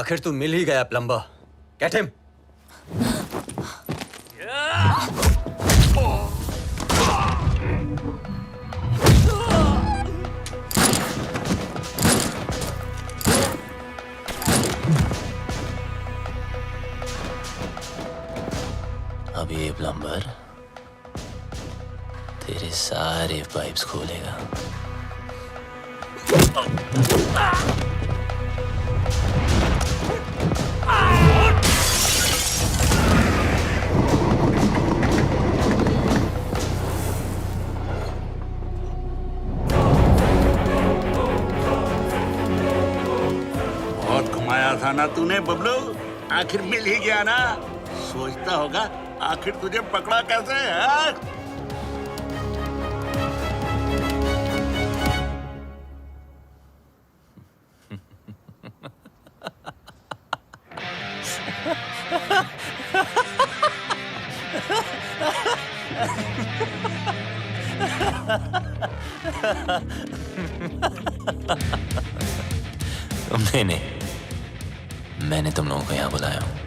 आखिर तू मिल ही गया प्लम्बर। Get him. अब ये प्लम्बर तेरे सारे पाइप्स खोलेगा। बहुत घुमाया था ना तूने बबलू, आखिर मिल ही गया ना। सोचता होगा आखिर तुझे पकड़ा कैसे है? तुमने नहीं, मैंने तुम लोगों को यहाँ बुलाया हूँ।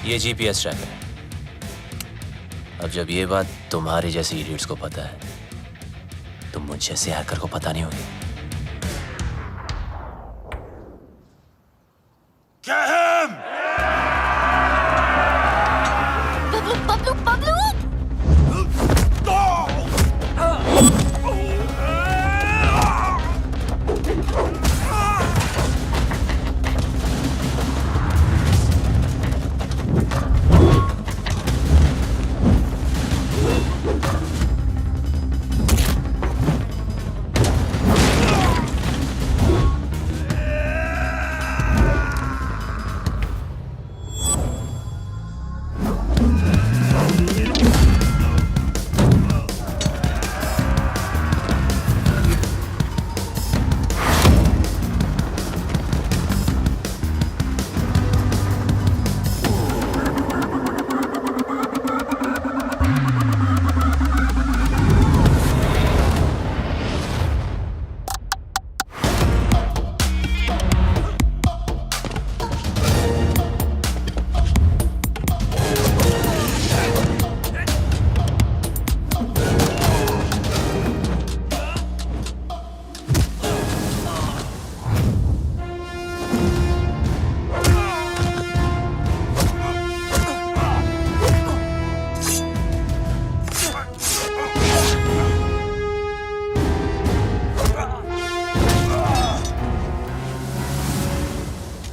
ये जीपीएस ट्रैकर है। अब जब ये बात तुम्हारे जैसे इडियट्स को पता है तो मुझ जैसे हैकर को पता नहीं होगी। Bablu Bablu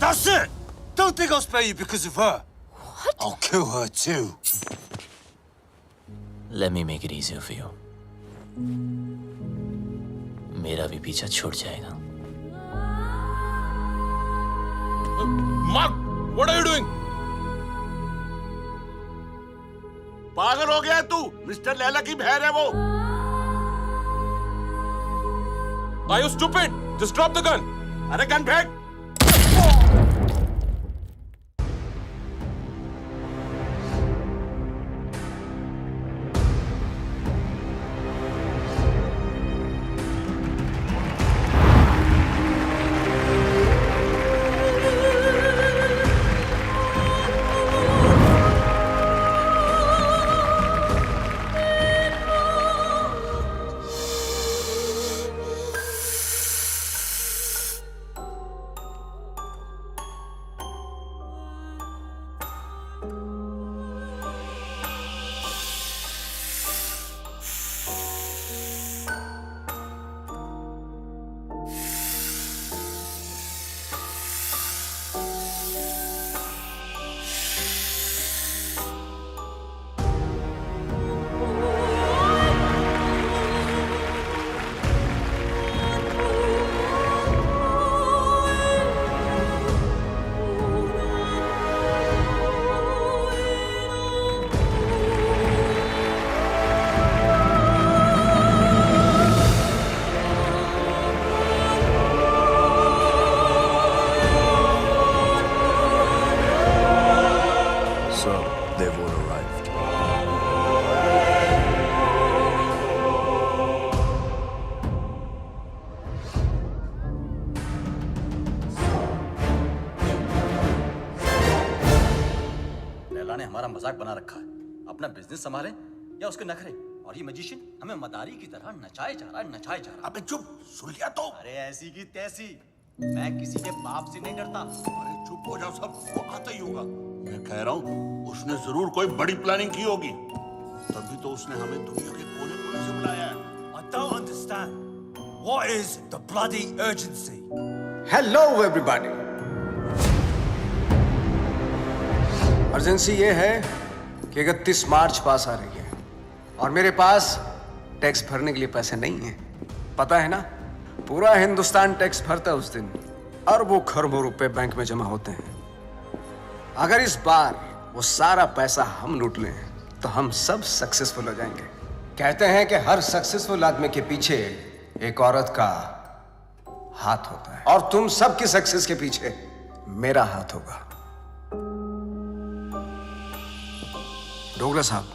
That's it! Don't think I'll spare you because of her. What? I'll kill her too. Let me make it easier for you. मेरा भी पीछा छूट जाएगा। Mark, what are you doing? पागल हो गया तू? मिस्टर लैला की बहन है वो। Are you stupid? Just drop the gun. अरे गन फेंक। ने हमारा मजाक बना रखा है। अपना बिजनेस संभाले या उसके नखरे। और ये मैजिशियन हमें मदारी की तरह नचाए जा रहा है, नचाए जा रहा अबे चुप, सुन लिया तो। है। अरे ऐसी की तैसी, मैं किसी के बाप से नहीं डरता। अरे चुप हो जाओ, सब वो आता ही होगा। मैं कह रहा हूँ उसने जरूर कोई बड़ी प्लानिंग की होगी, तभी तो उसने हमें दुनिया के कोने कोने से बुलाया है। I don't understand. What is the bloody urgency? Hello everybody. Urgency ये है कि 31 मार्च पास आ रही है और मेरे पास टैक्स भरने के लिए पैसे नहीं हैं। पता है ना, पूरा हिंदुस्तान टैक्स भरता है उस दिन। अरबों खरबों रुपए बैंक में जमा होते हैं। अगर इस बार वो सारा पैसा हम लूट लें तो हम सब सक्सेसफुल हो जाएंगे। कहते हैं कि हर सक्सेसफुल आदमी के पीछे एक औरत का हाथ होता है और तुम सबकी सक्सेस के पीछे मेरा हाथ होगा। डोगला साहब,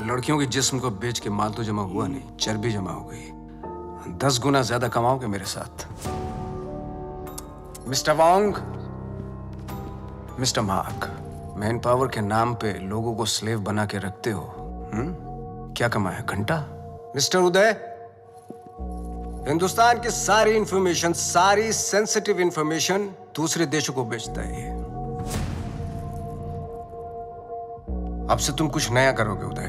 लड़कियों के जिस्म को बेच के माल तो जमा हुआ नहीं, चर्बी जमा हो गई। 10 गुना ज्यादा कमाओगे मेरे साथ। Mister Wong, mister mark, man power के नाम पे लोगों को स्लेव बना के रखते हो। क्या कमाया? घंटा। मिस्टर उदय, हिंदुस्तान की सारी इंफॉर्मेशन, सारी सेंसिटिव इंफॉर्मेशन दूसरे देशों को बेचता है ये। अब से तुम कुछ नया करोगे उदय।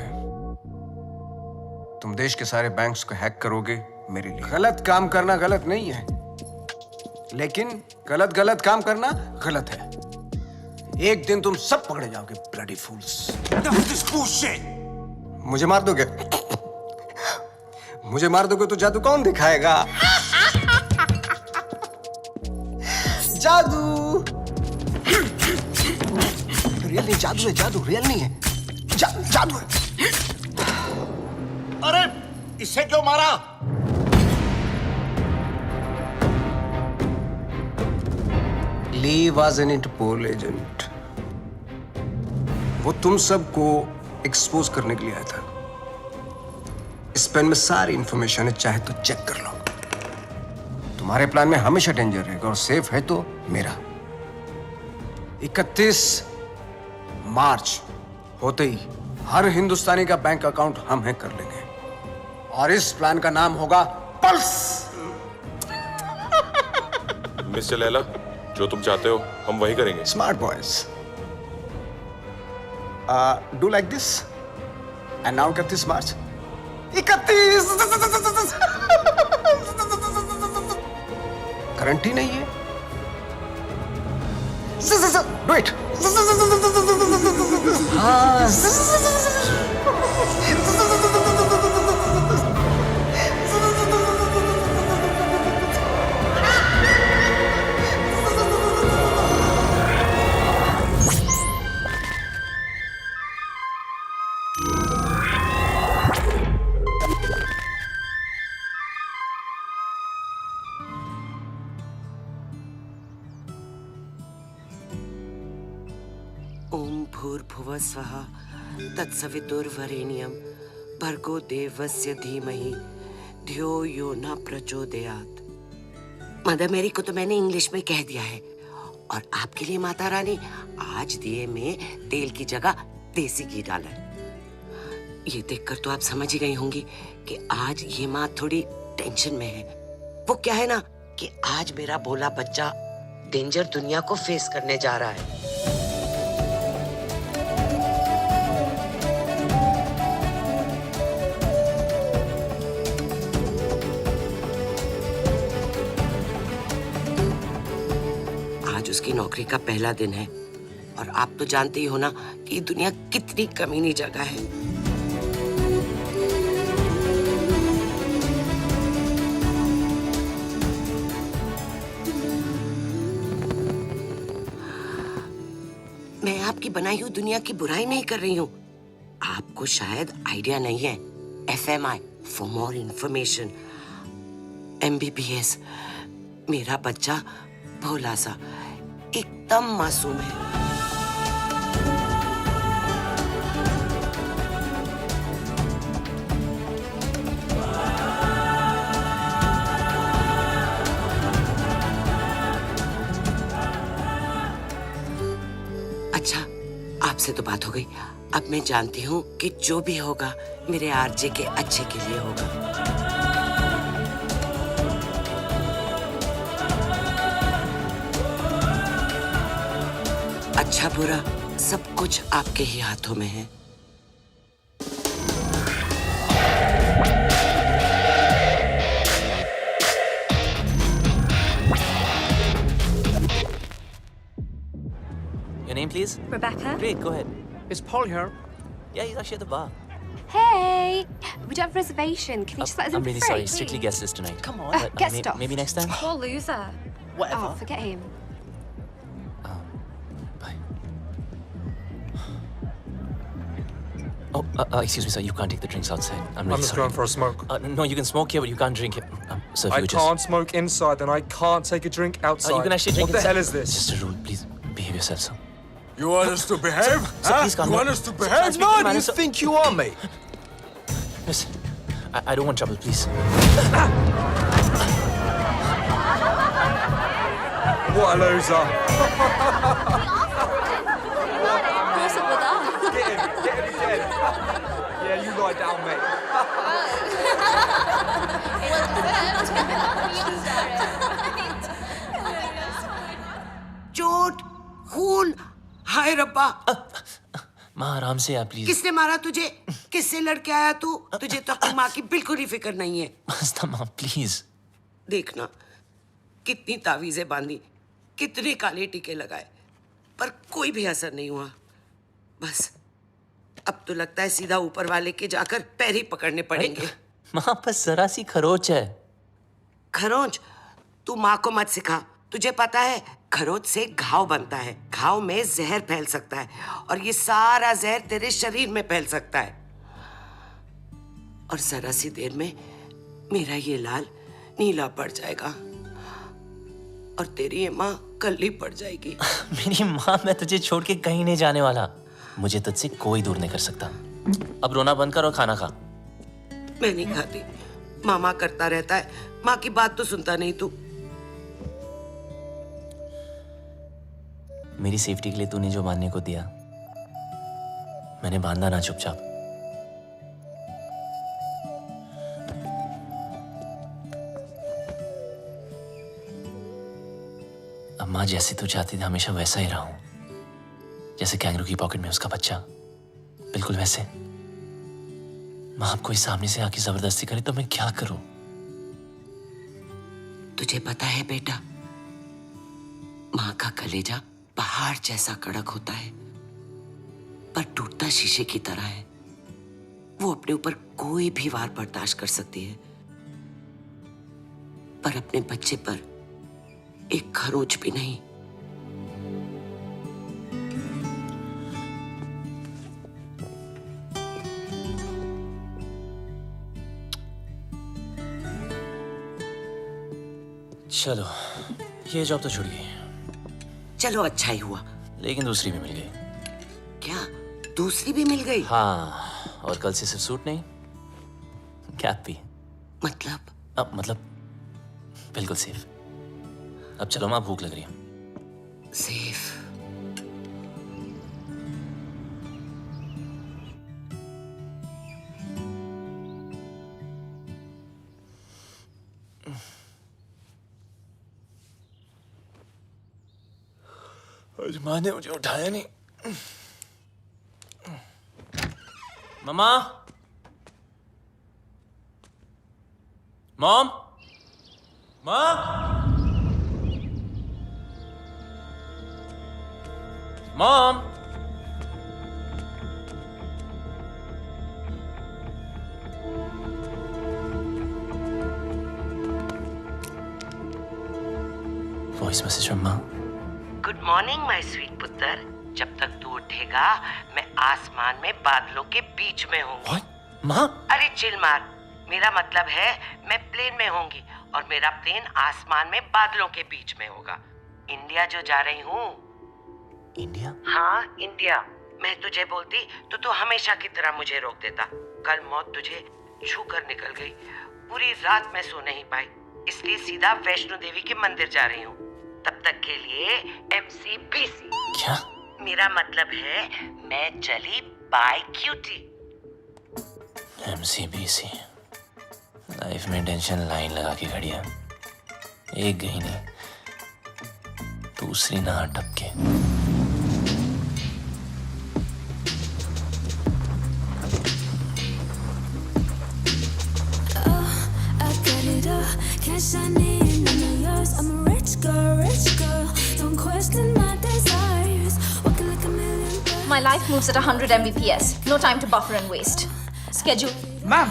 तुम देश के सारे बैंक्स को हैक करोगे मेरे लिए। गलत काम करना गलत नहीं है, लेकिन गलत काम करना गलत है। एक दिन तुम सब पकड़े जाओगे, bloody fools. Enough of this bullshit. मुझे मार दोगे? मुझे मार दोगे तो जादू कौन दिखाएगा? जादू रियल नहीं, जादू है, जादू रियल नहीं है, जादू है। अरे इससे क्यों मारा? ली वॉज एन इंटरपोल एजेंट। वो तुम सबको एक्सपोज करने के लिए आया था। इस पेन में सारी इंफॉर्मेशन है, चाहे तो चेक कर लो। तुम्हारे प्लान में हमेशा डेंजर रहेगा और सेफ है तो मेरा। 31 मार्च होते ही हर हिंदुस्तानी का बैंक अकाउंट हम हैक कर लेंगे और इस प्लान का नाम होगा पल्स। मिस्टर लैला, जो तुम चाहते हो हम वही करेंगे। Smart boys, do like this and now 31 March. 31 guarantee नहीं है। Do it. ओम भूर्भुवः स्वः तत्सवितुर्वरेण्यं भर्गो देवस्य धीमहि धियो यो न प्रचोदयात्। मदर मेरी को तो मैंने इंग्लिश में कह दिया है और आपके लिए माता रानी आज दिए में तेल की जगह देसी घी डाला है। ये देखकर तो आप समझ ही गई होंगी कि आज ये माँ थोड़ी टेंशन में है। वो क्या है ना कि आज मेरा भोला बच्चा डेंजर दुनिया को फेस करने जा रहा है। आज उसकी नौकरी का पहला दिन है और आप तो जानते ही हो ना कि ये दुनिया कितनी कमीनी जगह है। मैं आपकी बनाई हुई दुनिया की बुराई नहीं कर रही हूँ। आपको शायद आइडिया नहीं है। FMI for more information, MBBS। मेरा बच्चा भोला सा एकदम मासूम है। आपसे तो बात हो गई। अब मैं जानती हूँ कि जो भी होगा मेरे आरजे के अच्छे के लिए होगा। अच्छा बुरा सब कुछ आपके ही हाथों में है। Your name, please? Rebecca? Great, go ahead. Is Paul here? Yeah, he's actually at the bar. Hey! We don't have a reservation. Can you just let us in I'm for really free, sorry. please? Strictly guest list tonight. Come on. Get stuffed. Maybe next time. Poor loser. Whatever. Oh, forget him. Bye. Oh, excuse me, sir. You can't take the drinks outside. I'm really I'm just sorry. going for a smoke. No, you can smoke here, but you can't drink it. Sir, if I you would can't smoke inside, then I can't take a drink outside. You can actually drink What the inside. hell is this? It's just a rule. Please behave yourself, sir. You want us to behave? Sir, please calm You down. want us to Sir, behave? speak to the Man, you manager. think you are, mate? Listen, I don't want trouble, please. What a loser. What's up with that? Get him again. Yeah, you lie down, mate. चोट, खून, हाय रब्बा। माँ आराम से आप please. किसने मारा तुझे? किससे लड़के आया तू? तुझे तो अपनी माँ की बिल्कुल ही फिक्र नहीं है। मस्ता माँ प्लीज। देखना कितनी तावीजें बांधी, कितने काले टीके लगाए, पर कोई भी असर नहीं हुआ। बस अब तो लगता है सीधा ऊपर वाले के जाकर पैर ही पकड़ने पड़ेंगे। माँ बस जरा सी खरोच है। खरोंच? तू माँ को मत सिखा। तुझे पता है खरोच से घाव बनता है, घाव में जहर फैल सकता है और ये सारा जहर तेरे शरीर में फैल सकता है और जरा सी देर में मेरा ये लाल नीला पड़ जाएगा और तेरी ये माँ कल्ली पड़ जाएगी। मेरी माँ, मैं तुझे छोड़ के कहीं नहीं जाने वाला। मुझे तुझसे कोई दूर नहीं कर सकता। अब रोना बंद कर और खाना खा। मैं नहीं खाती। मामा करता रहता है, माँ की बात तो सुनता नहीं तू। मेरी सेफ्टी के लिए तूने जो बांधने को दिया, मैंने बांधा ना चुपचाप। अब माँ जैसे तू चाहती थी हमेशा वैसा ही रहा हूं, जैसे कैंगरू की पॉकेट में उसका बच्चा, बिल्कुल वैसे। माँ अब कोई सामने से आके जबरदस्ती करे तो मैं क्या करूं? तुझे पता है बेटा, माँ का कलेजा पहाड़ जैसा कड़क होता है पर टूटता शीशे की तरह है। वो अपने ऊपर कोई भी वार बर्दाश्त कर सकती है पर अपने बच्चे पर एक खरोंच भी नहीं। चलो, ये जॉब तो छूट गई, चलो अच्छा ही हुआ। लेकिन दूसरी भी मिल गई। क्या दूसरी भी मिल गई? हाँ, और कल से सिर्फ सूट नहीं, कैप भी। मतलब? अब मतलब बिल्कुल सेफ। अब चलो माँ, भूख लग रही है। सेफ? आज माँ ने मुझे उठाया नहीं। मम्मा, मॉम, माँ, मॉम। वॉइस मैसेज फ्रॉम माँ। गुड मॉर्निंग माय स्वीट पुत्र। जब तक तू उठेगा मैं आसमान में बादलों के बीच में हूँ। माँ? अरे चिल मार, मेरा मतलब है मैं प्लेन में होंगी और मेरा प्लेन आसमान में बादलों के बीच में होगा। इंडिया जो जा रही हूँ। इंडिया? हाँ इंडिया। मैं तुझे बोलती तो तू हमेशा की तरह मुझे रोक देता। कल मौत तुझे छू कर निकल गई। पूरी रात मैं सो नहीं पाई, इसलिए सीधा वैष्णो देवी के मंदिर जा रही हूँ। तब तक के लिए MCBC। क्या? मेरा मतलब है मैं चली बाय क्यूटी। MCBC लाइफ में टेंशन लाइन लगा के खड़ी है, एक गई नहीं, दूसरी ना टपके। Cash I need, none of yours. I'm a rich girl. Don't question my desires. Walking like a million birds. My life moves at 100 Mbps. No time to buffer and waste. Schedule. Ma'am,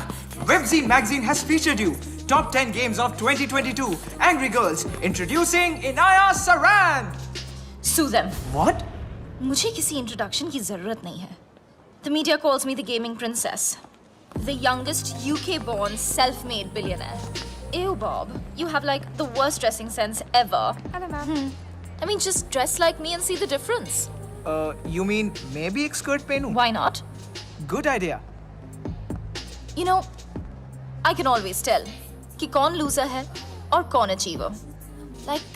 WebZ magazine has featured you. Top 10 games of 2022. Angry Girls. Introducing Inaya Saran. Sue them. What? मुझे किसी introduction की जरूरत नहीं है. The media calls me the gaming princess. The youngest UK-born self-made billionaire. Ew, Bob. You have like the worst dressing sense ever. Hello, ma'am. I mean, just dress like me and see the difference. You mean maybe एक skirt पहनूं? Why not? Good idea. You know, I can always tell कि कौन loser है और कौन achiever. Like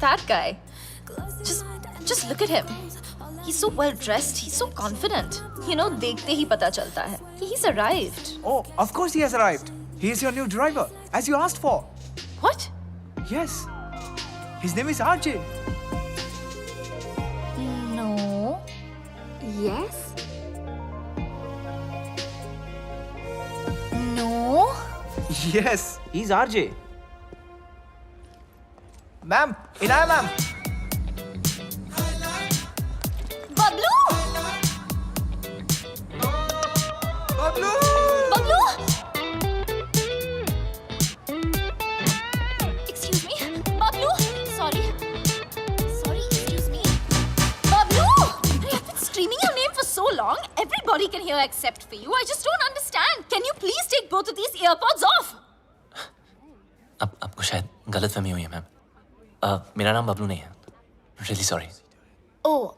that guy. Just look at him. He's so well dressed. He's so confident. You know, देखते ही पता चलता है कि he's arrived. Oh, of course he has arrived. He is your new driver, as you asked for. What? Yes. His name is RJ. No. Yes? No. Yes, he's RJ. Ma'am, Inaya ma'am. Bablu! Bablu! Bablu! Excuse me. Bablu! Sorry, excuse me. Bablu! I've been screaming your name for so long. Everybody can hear except for you. I just don't understand. Can you please take both of these earpods off? अब आपको शायद गलतफहमी हुई है ma'am. मेरा नाम बबलू नहीं है। Really sorry. Oh,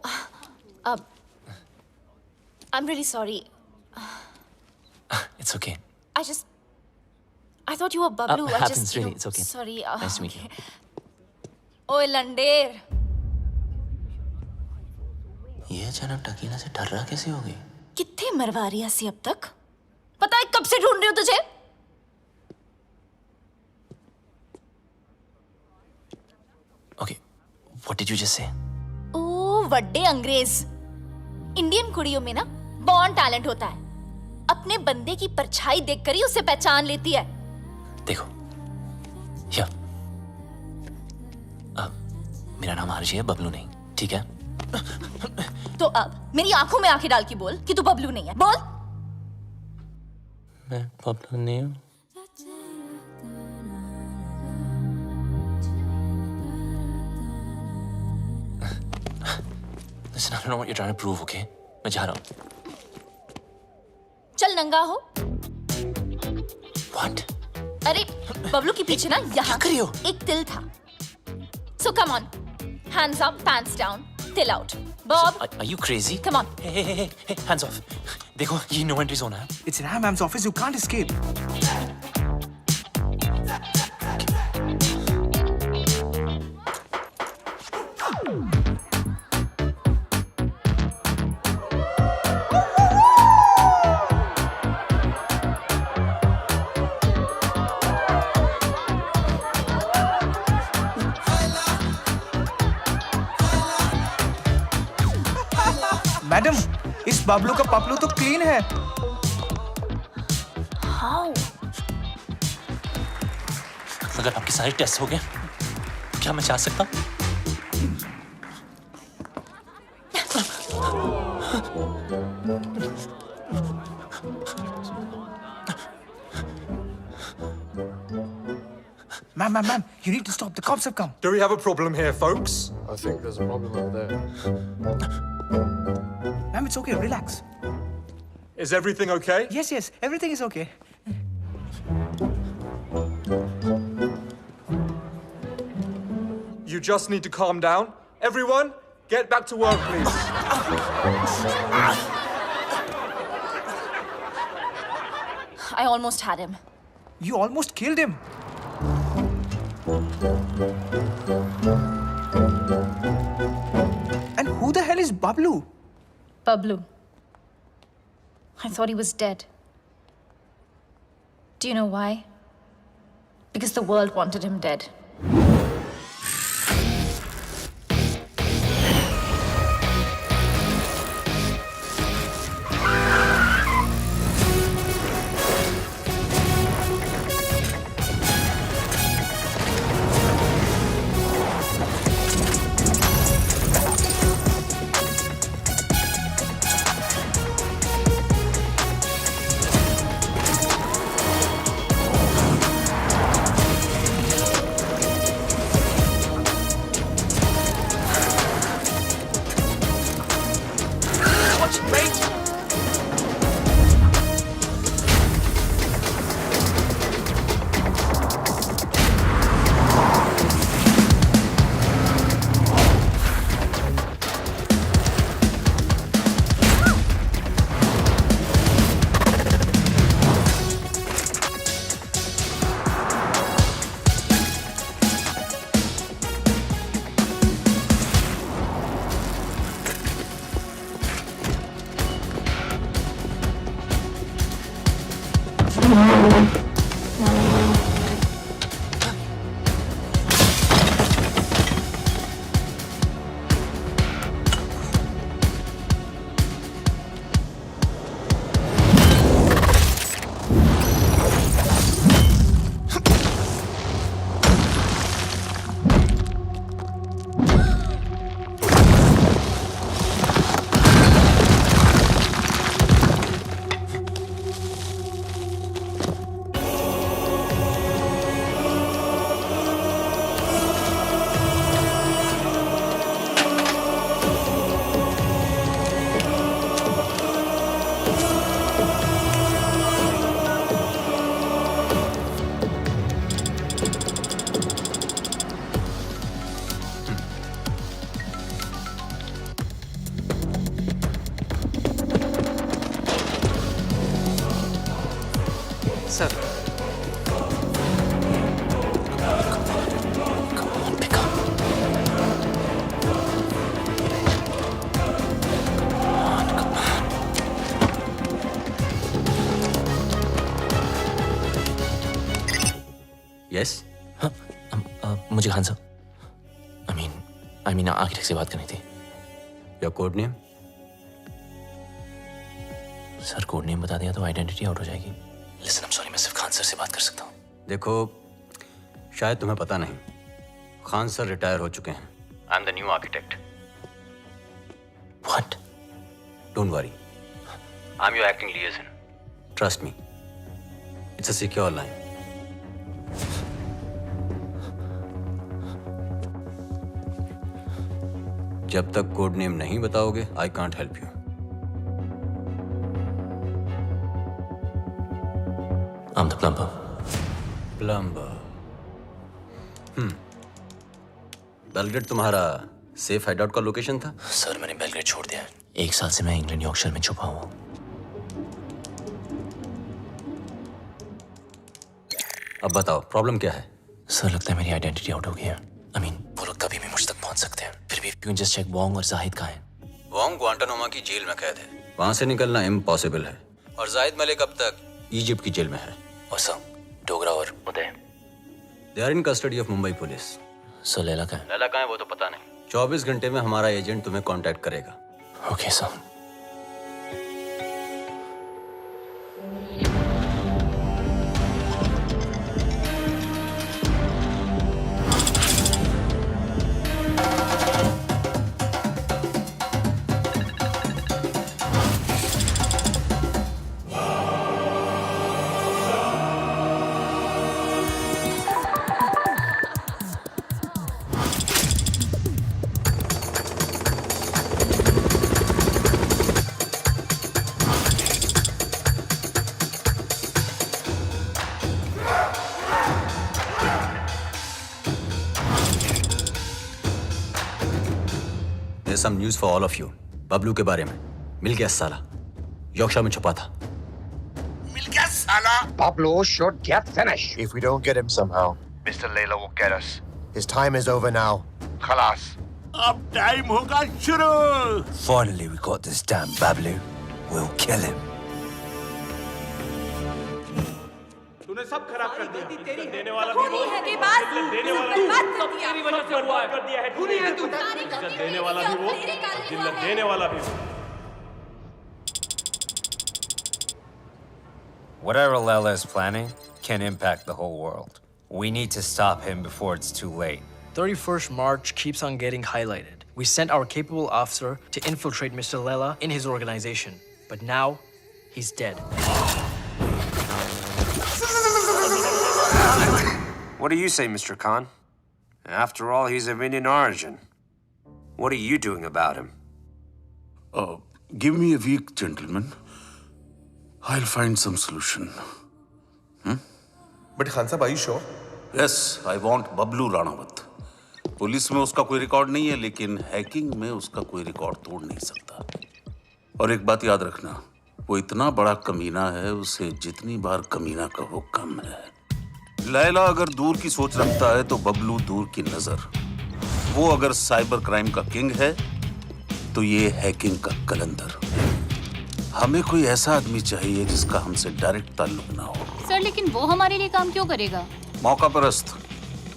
I'm really sorry. It's okay. I thought you were Bablu. Happens really. It's okay. Sorry. Nice to meet you. ओए लंडेर, ये अचानक टकीला से ठर्रा कैसे हो गई? कितने मरवा रही है अब तक? पता है कब से ढूंढ रही हूँ तुझे? Okay, what did you just say? ओ वड्डे अंग्रेज। इंडियन कुड़ियों में ना बॉर्न टैलेंट होता है। अपने बंदे की परछाई देखकर ही उसे पहचान लेती है। देखो, या मेरा नाम आरजे है, बबलू नहीं, ठीक है? तो अब मेरी आंखों में आंखें डाल के बोल कि तू बबलू नहीं है। बोल। मैं बबलू नहीं हूँ। Listen, I don't know what you're trying to prove, okay? मैं जा रहा हूँ। चल नंगा हो। What? अरे बबलू के पीछे ना यहाँ कर रही हो? एक तिल था। So come on, hands up, pants down, till out. Bob, Are you crazy? come on. Hey, hands off. देखो, ये no entry zone है। It's in Ma'am's office. You can't escape. Madam, इस बबलू का पपलू तो क्लीन है। How? अगर आपके सारे टेस्ट हो गए, क्या मैं जा सकता हूँ? Ma'am, you need to stop. The cops have come. Do we have a problem here, folks? I think there's a problem over there. Ma'am, it's okay. Relax. Is everything okay? Yes, everything is okay. You just need to calm down. Everyone, get back to work, please. I almost had him. You almost killed him. And who the hell is Bablu? Bablu. I thought he was dead. Do you know why? Because the world wanted him dead. Sir. Come on, pick up. Come on. Yes मुझे खान साहब I mean architect से बात करनी थी। Your code name? Sir code name बता दिया तो identity out हो जाएगी। लिसन, I'm sorry, मैं सिर्फ खान सर से बात कर सकता हूँ। देखो, शायद तुम्हें पता नहीं, खान सर रिटायर हो चुके हैं। I am the new architect. What? Don't worry, I am your acting लिएजन। Trust me, it's a secure line. जब तक कोड नेम नहीं बताओगे, I can't help you. I'm the plumber. Plumber. Belgrade तुम्हारा safe hideout का location था? Sir मैंने Belgrade छोड़ दिया है। 1 साल से मैं इंग्लैंड यॉर्कशायर में छुपा हुआ हूँ। अब बताओ प्रॉब्लम क्या है? सर लगता है मेरी आइडेंटिटी आउट हो गई है। वो लोग कभी भी मुझ तक पहुंच सकते हैं। फिर भी यू जस्ट चेक वोंग और जाहिद कहाँ हैं? वोंग ग्वांटानामो की जेल में कैद है, वहां से निकलना इम्पॉसिबल है। और जाहिद मलिक अब तक इजिप्ट की जेल में है। और सर डोगरा और Uday? They are in custody of Mumbai police. So Laila कहाँ है? लैला कहाँ है वो तो पता नहीं। 24 घंटे में हमारा एजेंट तुम्हें कांटेक्ट करेगा। Okay sir. Some news for all of you. Bablu के बारे में। मिल गया साला, यॉर्कशायर में छुपा था। मिल गया साला। Pablo should get finished. If we don't get him somehow, Mr. Layla will get us. His time is over now. खलास, अब टाइम होगा शुरू। Finally, we got this damn Bablu. We'll kill him. तूने सब खराब कर दिया। इज्जत देने वाला भी वो, इज्जत देने वाला भी वो, तेरी वजह से हुआ है। इज्जत देने वाला भी वो, जिल्लत देने वाला भी वो। Whatever Lela is planning can impact the whole world. We need to stop him before it's too late. 31st March keeps on getting highlighted. We sent our capable officer to infiltrate Mr. Lela in his organization. But now, he's dead. What do you say, Mr. Khan? After all, he's of Indian origin. What are you doing about him? Give me a week, gentlemen. I'll find some solution. But Khan Sahib, are you sure? Yes, I want Bablu Ranawat. Police में उसका कोई record नहीं है, लेकिन hacking में उसका कोई record तोड़ नहीं सकता। और एक बात याद रखना, वो इतना बड़ा कमीना है, उसे जितनी बार कमीना कहो कम है। लैला अगर दूर की सोच रखता है तो बबलू दूर की नजर। वो अगर साइबर क्राइम का किंग है तो ये हैकिंग का कलंदर। हमें कोई ऐसा आदमी चाहिए जिसका हमसे डायरेक्ट ताल्लुक ना हो। सर, लेकिन वो हमारे लिए काम क्यों करेगा? मौका परस्त।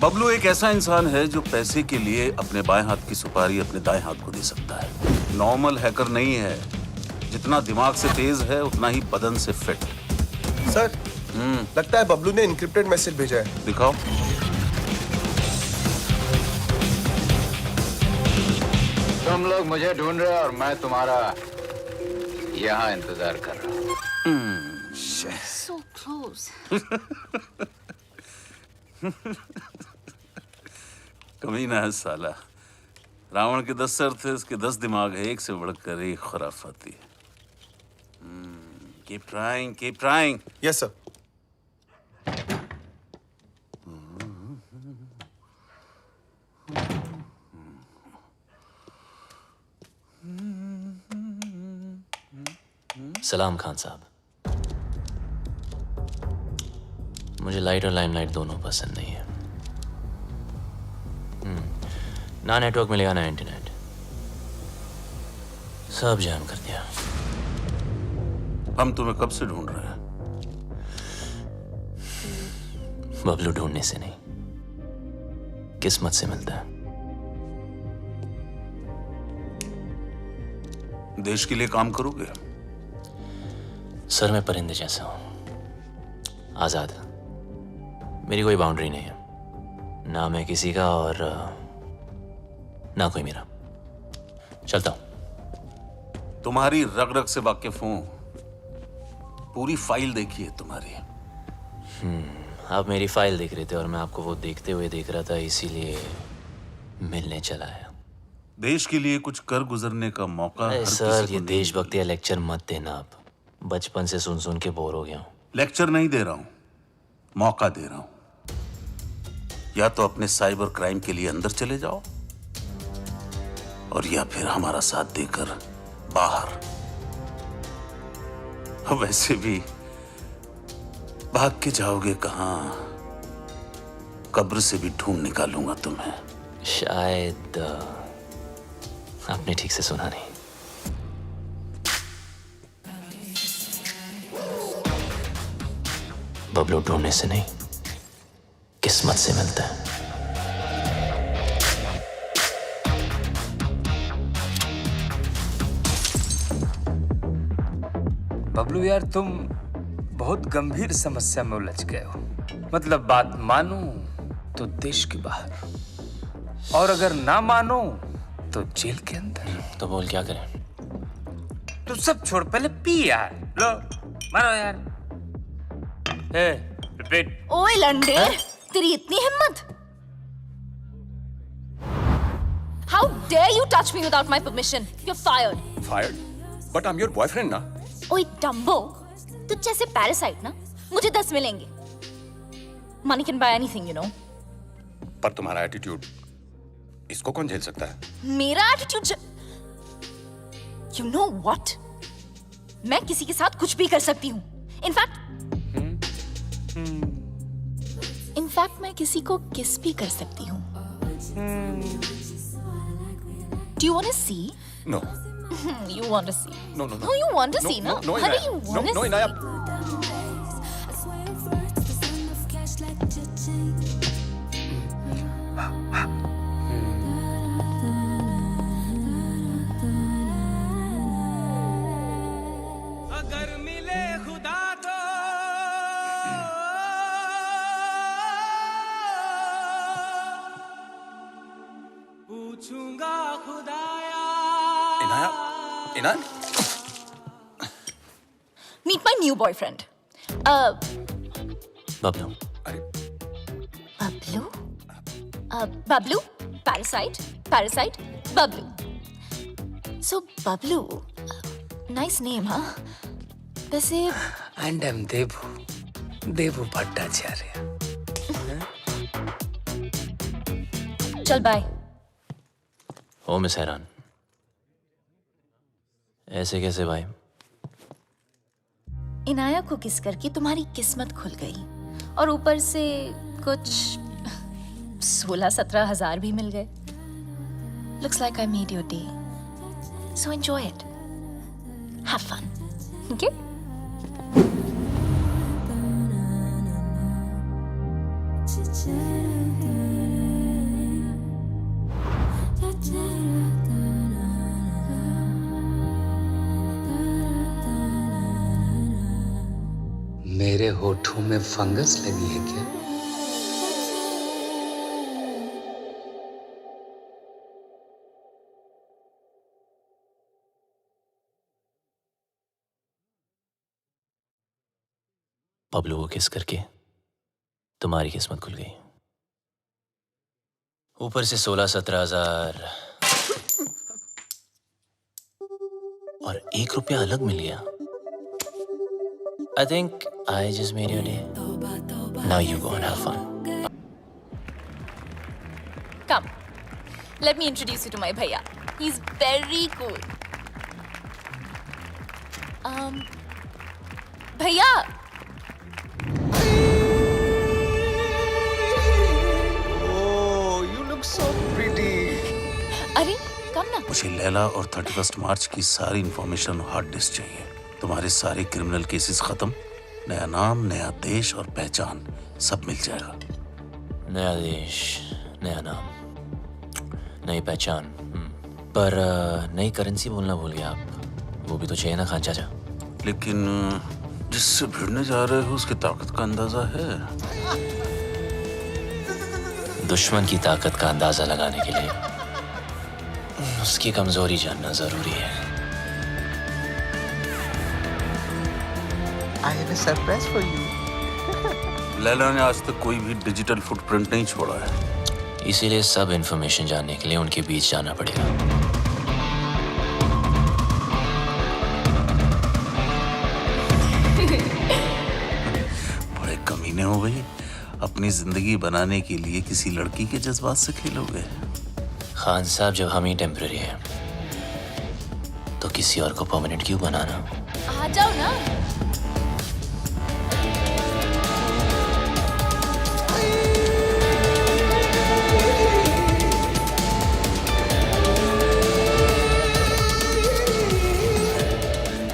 बबलू एक ऐसा इंसान है जो पैसे के लिए अपने बाएं हाथ की सुपारी अपने दाएं हाथ को दे सकता है। नॉर्मल हैकर नहीं है, जितना दिमाग से तेज है उतना ही बदन से फिट। सर, लगता है बबलू ने इनक्रिप्टेड मैसेज भेजा है। दिखाओ। तुम लोग मुझे ढूंढ रहे हो और मैं तुम्हारा यहाँ इंतजार कर रहा हूँ। So close. कमीना है साला। रावण के 10 सर थे, इसके 10 दिमाग है, एक से बढ़कर एक खुराफाती। Keep trying, keep trying. Yes, sir. सलाम खान साहब। मुझे लाइट और लाइमलाइट दोनों पसंद नहीं है। ना नेटवर्क मिलेगा ना इंटरनेट, सब जैम कर दिया। हम तुम्हें कब से ढूंढ रहे हैं? बबलू ढूंढने से नहीं, किस्मत से मिलता है। देश के लिए काम करोगे? सर, मैं परिंदे जैसा हूं, आजाद। मेरी कोई बाउंड्री नहीं है, ना मैं किसी का और ना कोई मेरा। चलता हूं। तुम्हारी रग रग से वाकिफ हूं, पूरी फाइल देखी है तुम्हारी। आप मेरी फाइल देख रहे थे और मैं आपको वो देखते हुए देख रहा था, इसीलिए मिलने चला आया। देश के लिए कुछ कर गुजरने का मौका हर सर, किसी को ये नहीं देशभक्ति या लेक्चर मत देना। आप बचपन से सुन सुन के बोर हो गया हूं। लेक्चर नहीं दे रहा हूं, मौका दे रहा हूं। या तो अपने साइबर क्राइम के लिए अंदर चले जाओ, और या फिर हमारा साथ देकर बाहर। वैसे भी भाग के जाओगे कहां? कब्र से भी ढूंढ निकालूंगा तुम्हें। शायद आपने ठीक से सुना नहीं। बबलू ढूंढने से नहीं, किस्मत से मिलता है। बबलू यार, तुम बहुत गंभीर समस्या में उलझ गए हो। मतलब बात मानो तो देश के बाहर, और अगर ना मानो तो जेल के अंदर। तो बोल क्या करें? तू सब छोड़, पहले पी यार। लो मारो यार। रिपीट। ओए लंडे, तेरी इतनी हिम्मत? How dare you touch me without my permission? You're fired. Fired? But I'm your boyfriend ना। ओए डम्बो, तुझ जैसे पैरासाइट ना मुझे 10 मिलेंगे। Money can buy anything, you know. पर तुम्हारा एटीट्यूड, इसको कौन झेल सकता है? मेरा एटीट्यूड You know what? मैं किसी के साथ कुछ भी कर सकती हूँ। इनफैक्ट मैं किसी को किस भी कर सकती हूँ। Do you want to see? No. You want to see? No. No, you want to see, no? No, Hurry, Inaya. you want to No, see? Inaya. I swear it works, there's enough cash like cha-ching. अगर मिले खुदा तो पूछूंगा खुदाया Inaya Meet my new boyfriend. Bablu, Bablu? Bablu? Parasite? Bablu. So, Bablu, nice name, huh? वैसे And I'm Devu Bhattacharya. चल bye. ओ miss हैरान, ऐसे कैसे भाई? इनाया को किस करके तुम्हारी किस्मत खुल गई और ऊपर से कुछ 16-17 हजार भी मिल गए. Looks like I made your day. So enjoy it. Have fun. Okay? मेरे होठों में फंगस लगी है क्या? बबलू को किस करके तुम्हारी किस्मत खुल गई. ऊपर से 16-17 हजार और 1 रुपया अलग मिल गया. I think I just made your day. Now you go and have fun. Come. Let me introduce you to my bhaiya. He's very cool. Bhaiya. Oh, you look so pretty. अरे, come ना. मुझे लैला और 31 मार्च की सारी information hard disk चाहिए. तुम्हारे सारे criminal cases खत्म, नया नाम, नया देश और पहचान सब मिल जाएगा. नया देश, नया नाम, नई पहचान. पर नई करेंसी बोलना भूल गया आप. वो भी तो चाहिए ना खान चाचा. लेकिन जिससे भिड़ने जा रहे हो उसकी ताकत का अंदाजा है? दुश्मन की ताकत का अंदाजा लगाने के लिए उसकी कमजोरी जानना जरूरी है. I have a surprise for you. Laila ने आज तक कोई भी डिजिटल फुटप्रिंट नहीं छोड़ा है. इसीलिए सब इंफॉर्मेशन जानने के लिए उनके बीच जाना पड़ेगा. बड़े कमीने हो गई. अपनी जिंदगी बनाने के लिए किसी लड़की के जज्बात से खेलोगे? खान साहब, जब हम ही टेम्पररी हैं तो किसी और को परमानेंट क्यों बनाना? आ जाओ ना.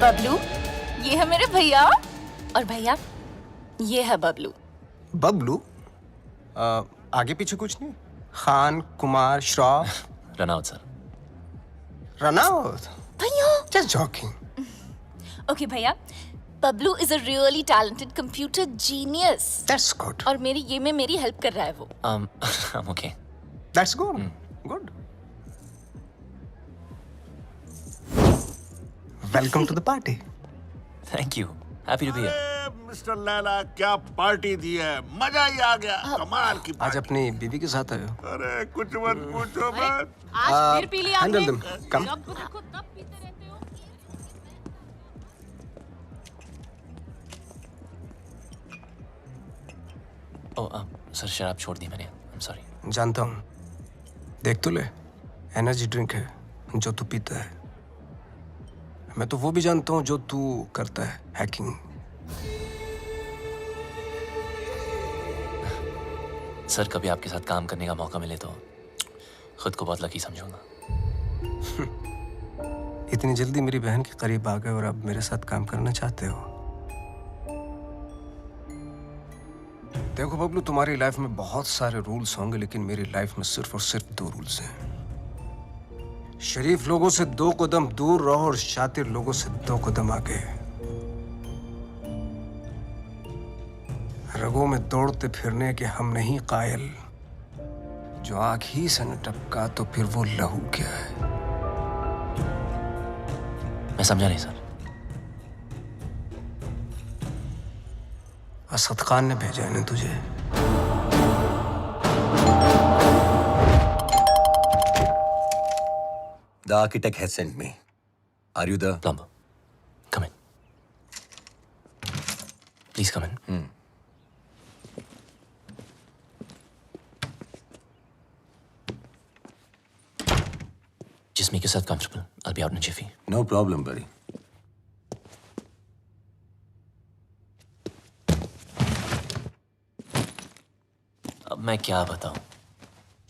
बबलू, ये है मेरे भैया और भैया ये है बबलू. बबलू? आगे पीछे कुछ नहीं? Khan, Kumar, Shroff? Run out sir. Run out? भैया. Just joking. Okay भैया, Bablu is a really talented computer genius. That's good. और ये में मेरी हेल्प कर रहा है वो. I'm okay. That's good. Good. Welcome to the party. Thank you. Happy to be here. Mister Laila, क्या पार्टी दी है, मजा ही आ गया. कमाल की आज अपनी बीवी के साथ आए हो? अरे कुछ मत पूछो मत. आज फिर पी लिया आपने. Handle them. Come. जब देखो तब पीते रहते हो. सर शराब छोड़ दी मैंने. I'm sorry. जानता हूँ. देख तो ले, एनर्जी ड्रिंक है जो तू पीता है. मैं तो वो भी जानता हूँ जो तू करता है, हैकिंग. सर, कभी आपके साथ काम करने का मौका मिले तो खुद को बहुत लकी समझूंगा. इतनी जल्दी मेरी बहन के करीब आ गए और अब मेरे साथ काम करना चाहते हो? देखो बबलू, तुम्हारी लाइफ में बहुत सारे रूल्स होंगे, लेकिन मेरी लाइफ में सिर्फ और सिर्फ 2 रूल्स हैं। शरीफ लोगों से 2 कदम दूर रहो और शातिर लोगों से 2 कदम आगे। रगों में दौड़ते फिरने के हम नहीं कायल, जो आंख ही से न टपका तो फिर वो लहू क्या है? मैं समझा नहीं सर। असद खान ने भेजा है ना तुझे? The architect has sent me. Are you the plumber? Come in. Please come in. Just make yourself comfortable. I'll be out in a jiffy. No problem, buddy. अब मैं क्या बताऊं?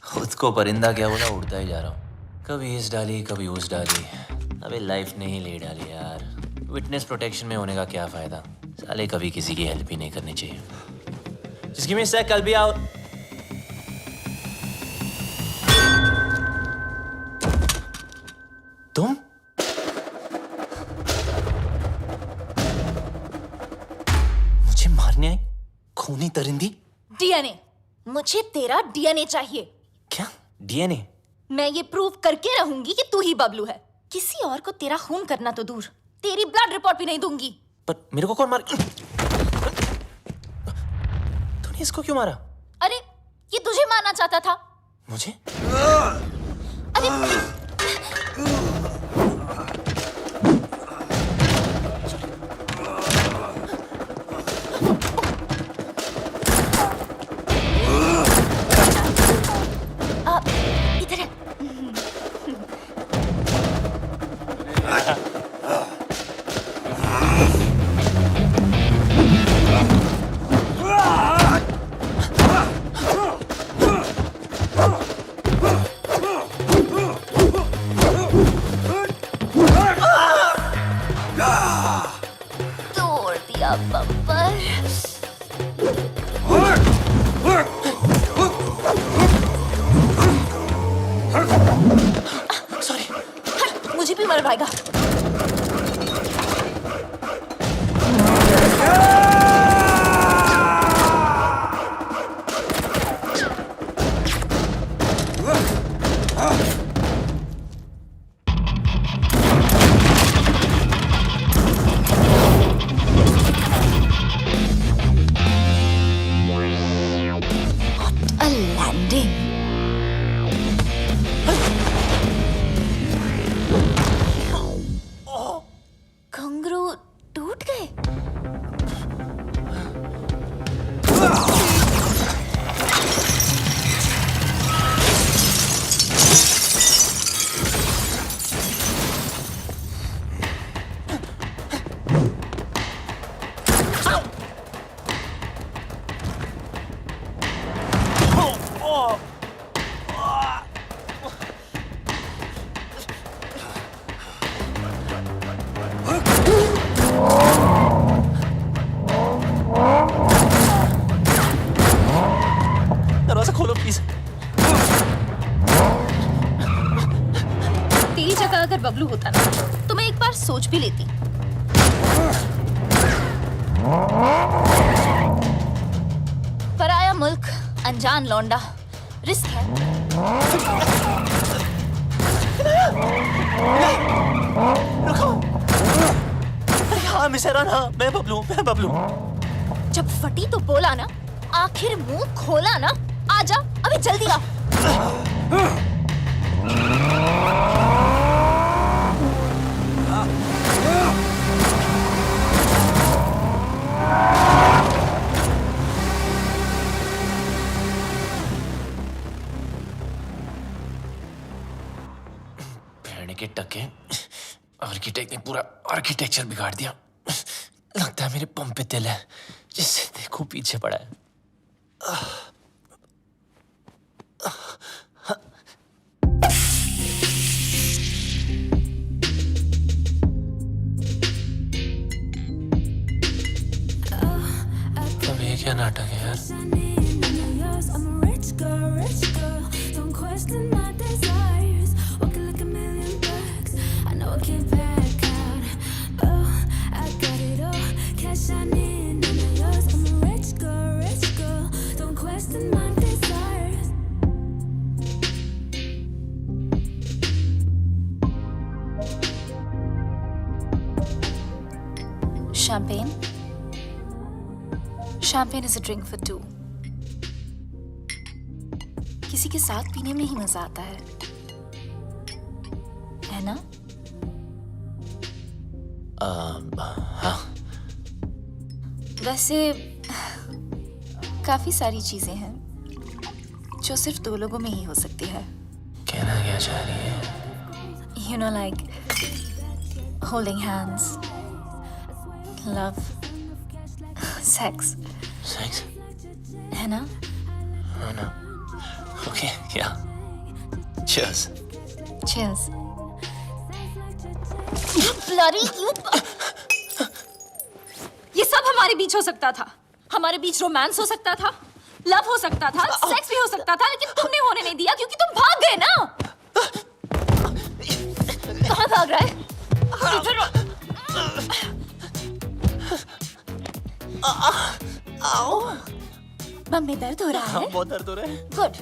खुद को परिंदा क्या बोला, उड़ता ही जा रहा हूं। कभी इस डाली कभी उस डाली। अबे लाइफ ने ही ले डाली यार। विटनेस प्रोटेक्शन में होने का क्या फायदा? साले कभी किसी की हेल्प ही नहीं करनी चाहिए। Just give me a sec, I'll be out. तुम? मुझे मारने आई? खूनी परिंदी? डीएनए। मुझे तेरा डीएनए चाहिए। क्या? डीएनए? मैं ये प्रूव करके रहूंगी कि तू ही बबलू है। किसी और को तेरा खून करना तो दूर, तेरी ब्लड रिपोर्ट भी नहीं दूंगी। पर मेरे को कौन मार? तूने इसको क्यों मारा? अरे ये तुझे मारना चाहता था। मुझे? अरे इधर है। तोड़ दिया बब्बर। सॉरी। मुझे भी मरवाएगा। What a landing. घुंघरू टूट गए। दरवाजा खोलो प्लीज। तेरी जगह अगर बबलू होता ना तो मैं एक बार सोच भी लेती। पराया मुल्क, अनजान लौंडा, रिस्क है। रुको। अरे हाँ मिसेरान, हाँ मैं बबलू। जब फटी तो बोला ना, आखिर मुंह खोला ना। आजा, अभी जल्दी आ। भेड़ने के टके, आर्किटेक्ट ने पूरा आर्किटेक्चर बिगाड़ दिया। लगता है मेरे पंप पे तिल है, जिससे देखो पीछे पड़ा है। नाटक है यार। I'm a rich girl, don't question my desires. Walking like a million bucks, I know I can't back out. Oh, I got it all, cash on in, none of yours. I'm a rich girl, don't question my desires. Champagne? Champagne is a drink for two. किसी के साथ पीने में ही मजा आता है ना? हाँ। वैसे काफी सारी चीजें हैं जो सिर्फ दो लोगों में ही हो सकती है। कहना क्या चाह रही है? You know, like holding hands, love, sex. Sex? है ना? हाँ ना। Okay, yeah. Cheers. Cheers. Bloody you! ये सब हमारे बीच हो सकता था। हमारे बीच रोमांस हो सकता था, लव हो सकता था, सेक्स भी हो सकता था, लेकिन तुमने होने नहीं दिया क्योंकि तुम भाग गए ना। कहाँ भाग रहा है? इधर। आओ। बम में दर्द हो रहा है? बहुत दर्द हो रहा है। Good.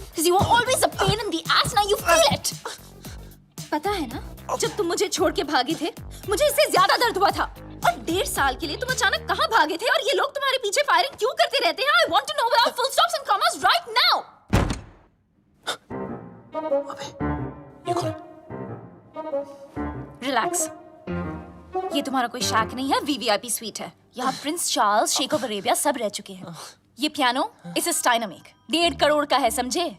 Because you were always a pain in the ass, now you feel it. पता है ना, जब तुम मुझे छोड़ के भागे थे, मुझे इससे ज्यादा दर्द हुआ था। और 1.5 साल के लिए तुम अचानक कहाँ भागे थे और ये लोग तुम्हारे पीछे फायरिंग क्यों करते रहते हैं? I want to know without full stops and commas right now. अबे, ये कौन? Relax. ये तुम्हारा कोई शैक नहीं है, VVIP स्वीट है। यहाँ प्रिंस चार्ल्स, शेख ऑफ अरेबिया सब रह चुके हैं। ये पियानो, इसे स्टाइनमेक 1.5 करोड़ का है, समझे?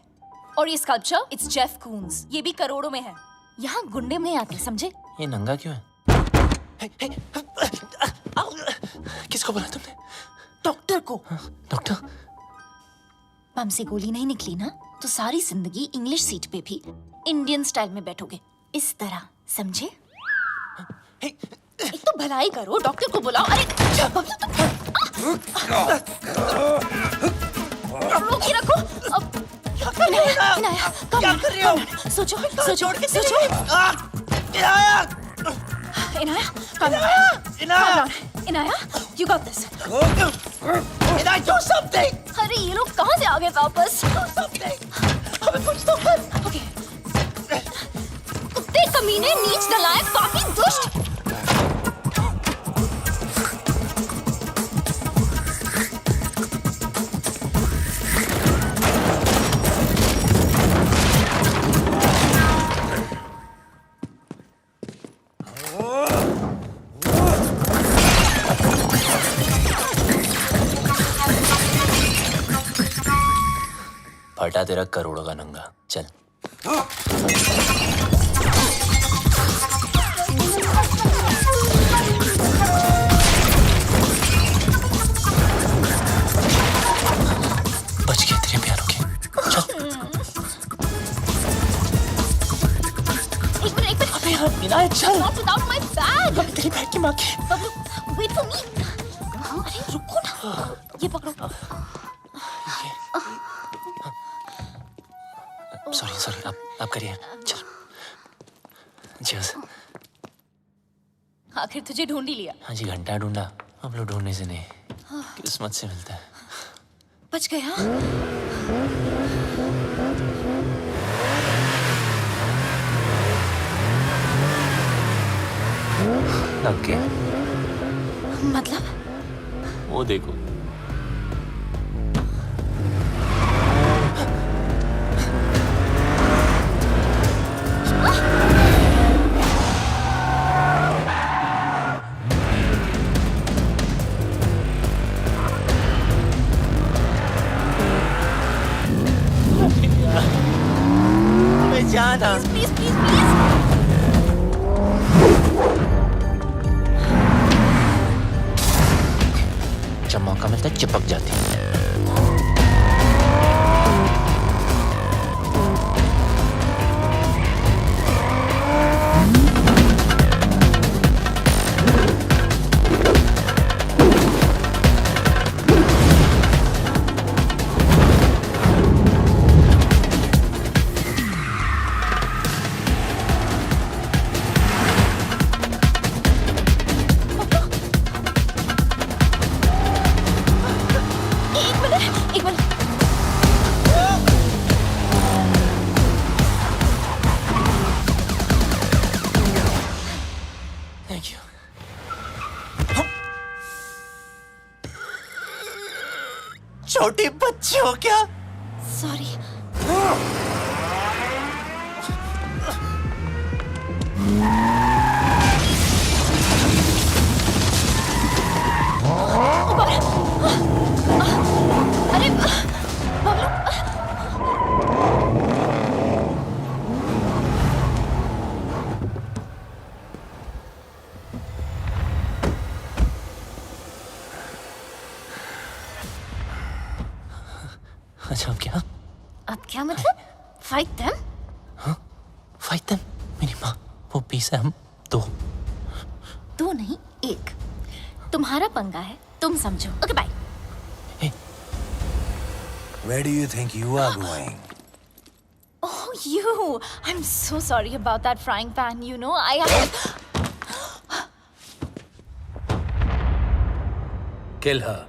और ये स्कल्पचर, इट्स जेफ कून्स, ये भी करोड़ों में है। यहाँ गुंडे में आते, समझे? ये नंगा क्यों है? किसको बोला तुमने? डॉक्टर को। डॉक्टर? बम से गोली नहीं निकली ना, तो सारी जिंदगी इंग्लिश सीट पे भी इंडियन स्टाइल में बैठोगे, इस तरह, समझे? एक तो भलाई करो, डॉक्टर को बुलाओ। अरे रोके रखो। इनाया, क्या कर रही हो? सोचो, सोचो, सोचो। Inaya, Inaya, you got this. Inaya, do something. अरे ये लोग कहाँ से आ गए वापस? Do something. हमें कुछ तो कर। Okay. कुत्ते कमीने, नीच नालायक, पापी, दुष्ट। फटा तेरा करोड़ों का नंगा, चल। बच गए तेरे प्यारों के, चल। एक मिनट। अबे यार, इनाया चल। Not without my bag. अबे तेरी बैग की माँ की। Wait for me. अरे रुको ना, ये पकड़ो। सॉरी, आप करिए, चल। Cheers. आखिर तुझे ढूंढ ही लिया। हाँ जी, घंटा ढूंढा, अब लोग ढूंढने से नहीं, किस्मत से मिलता है। बच गया। लग गया। मतलब? वो देखो। Please. जब मौका मिलता है चिपक जाती है। छोटी बच्ची हो क्या? सॉरी। अरे बबलू, अच्छा अब क्या? अब क्या मतलब? Fight them? Fight them? मेरी माँ, वो 20 है, हम 2। 2 नहीं 1। तुम्हारा पंगा है, तुम समझो। Okay bye. Where do you think you are going? Oh, you! I'm so sorry about that frying pan. You know, Kill her.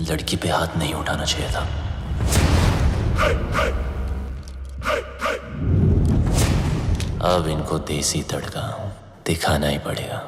लड़की पे हाथ नहीं उठाना चाहिए था। अब इनको देसी तड़का दिखाना ही पड़ेगा।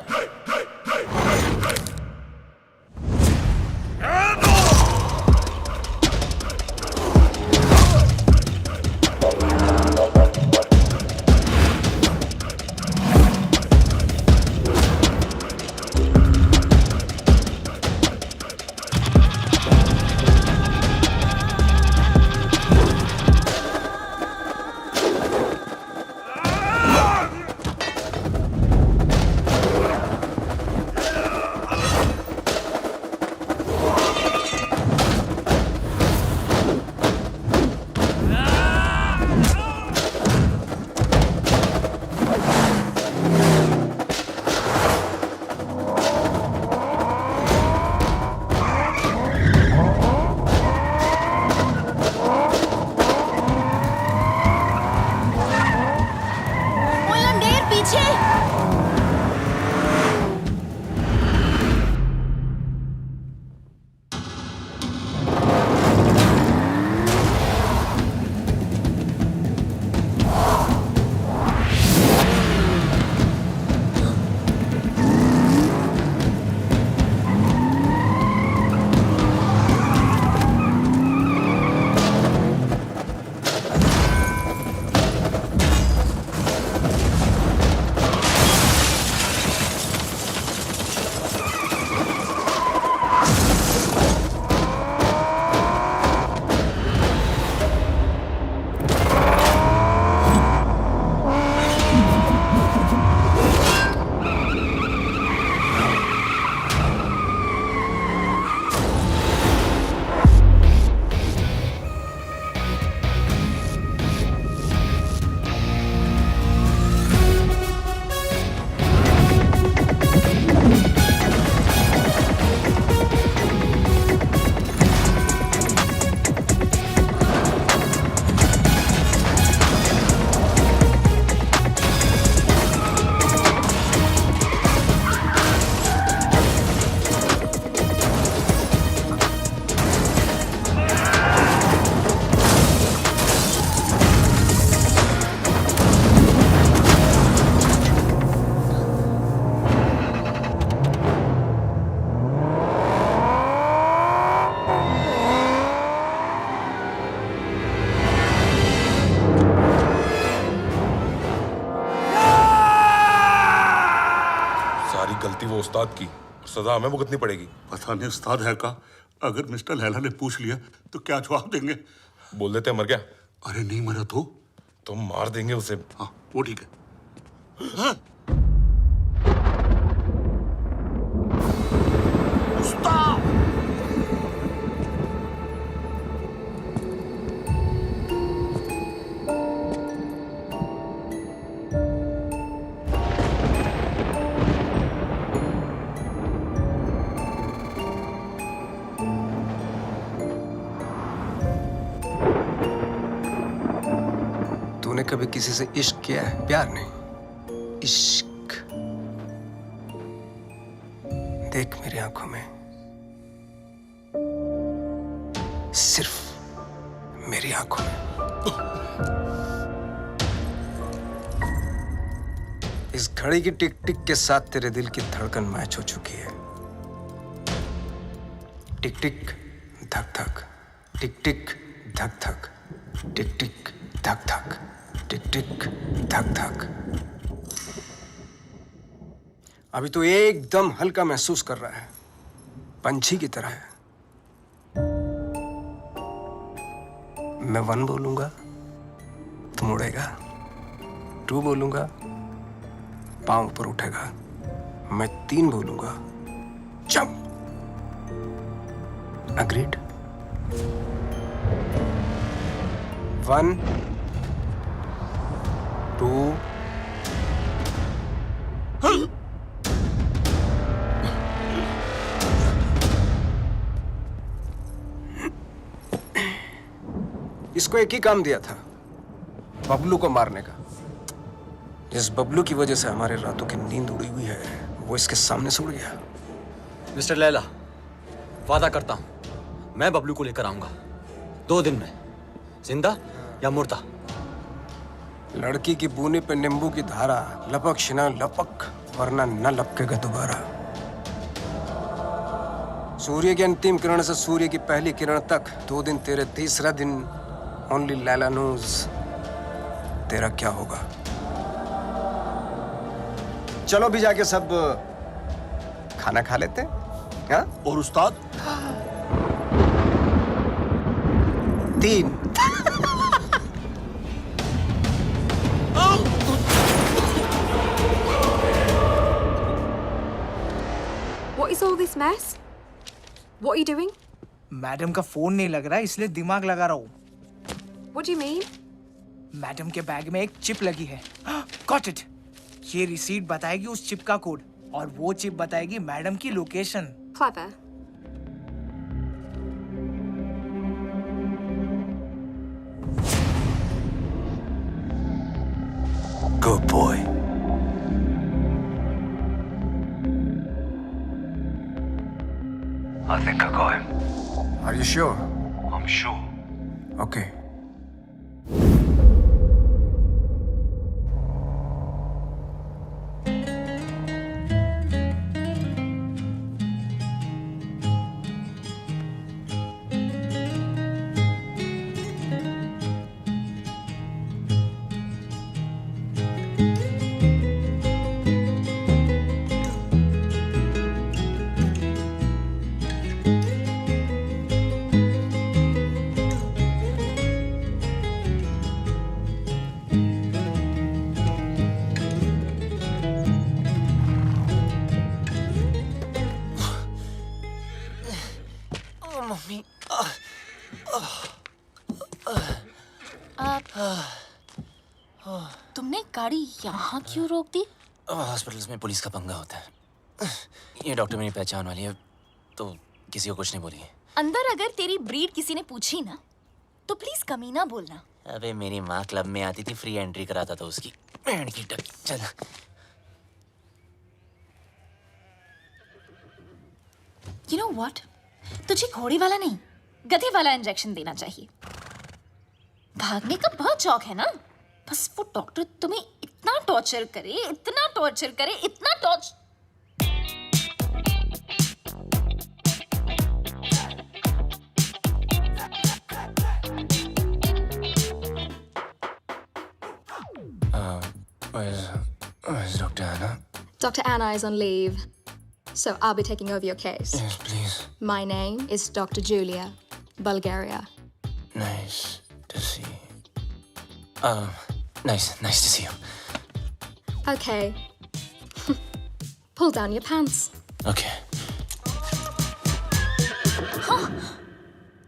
गलती वो उस्ताद की, सजा हमें भुगतनी पड़ेगी। पता नहीं उस्ताद है का, अगर मिस्टर लैला ने पूछ लिया तो क्या जवाब देंगे? बोल देते मर गया। अरे नहीं मरा तो मार देंगे उसे। हाँ वो ठीक है। हाँ? उस्ताद! तूने कभी किसी से इश्क किया है? प्यार नहीं, इश्क। देख मेरी आंखों में, सिर्फ मेरी आंखों में। इस घड़ी की टिक टिक के साथ तेरे दिल की धड़कन मैच हो चुकी है। टिक टिक धक धक, टिक टिक धक धक, टिक टिक धक धक, टिक टिक धक धक। अभी तो एकदम हल्का महसूस कर रहा है, पंछी की तरह है। मैं 1 बोलूंगा, तुम उड़ेगा। 2 बोलूंगा, पांव ऊपर उठेगा। मैं 3 बोलूंगा, जंप। अग्रीड? 1 2 इसको एक ही काम दिया था, बबलू को मारने का। जिस बबलू की वजह से हमारे रातों की नींद उड़ी हुई है, वो इसके सामने से उड़ गया। मिस्टर लैला, वादा करता हूं मैं बबलू को लेकर आऊंगा 2 दिन में, जिंदा या मुर्दा। लड़की की बूनी पे नींबू की धारा, लपक शिना लपक, वरना न लपकेगा दोबारा। सूर्य की अंतिम किरण से सूर्य की पहली किरण तक 2 दिन तेरे, तीसरा दिन ओनली लैला नोज तेरा क्या होगा। चलो भी जाके सब खाना खा लेते हैं। हाँ? और उस्ताद? 3 What is all this mess? What are you doing? Madam का फोन नहीं लग रहा है, इसलिए दिमाग लगा रहा हूँ। What do you mean? Madam के बैग में एक चिप लगी है। Got it. ये रिसीट बताएगी उस चिप का कोड, और वो चिप बताएगी मैडम की location. Clever. Good boy. I think I got him. Are you sure? I'm sure. Okay. Mummy, तुमने गाड़ी यहाँ क्यों रोक दी? हॉस्पिटल्स में पुलिस का पंगा होता है। ये डॉक्टर मेरी पहचान वाली है, तो किसी को कुछ नहीं बोली। अंदर अगर तेरी ब्रीड किसी ने पूछी ना, तो प्लीज कमीना बोलना। अबे मेरी माँ क्लब में आती थी, फ्री एंट्री कराता था उसकी। बैंड की टक, चल। You know what? तुझे घोड़े वाला नहीं, गधे वाला इंजेक्शन देना चाहिए। भागने का बहुत शौक है ना? बस वो डॉक्टर तुम्हें इतना टॉर्चर करे, इतना टॉर्चर करे, इतना torture. Where's Dr. Anna? Dr. Anna is on leave, so I'll be taking over your case. Yes, please. My name is Dr. Julia, Bulgaria. Nice to see you. Nice to see you. Okay. Pull down your pants. Okay. हाँ,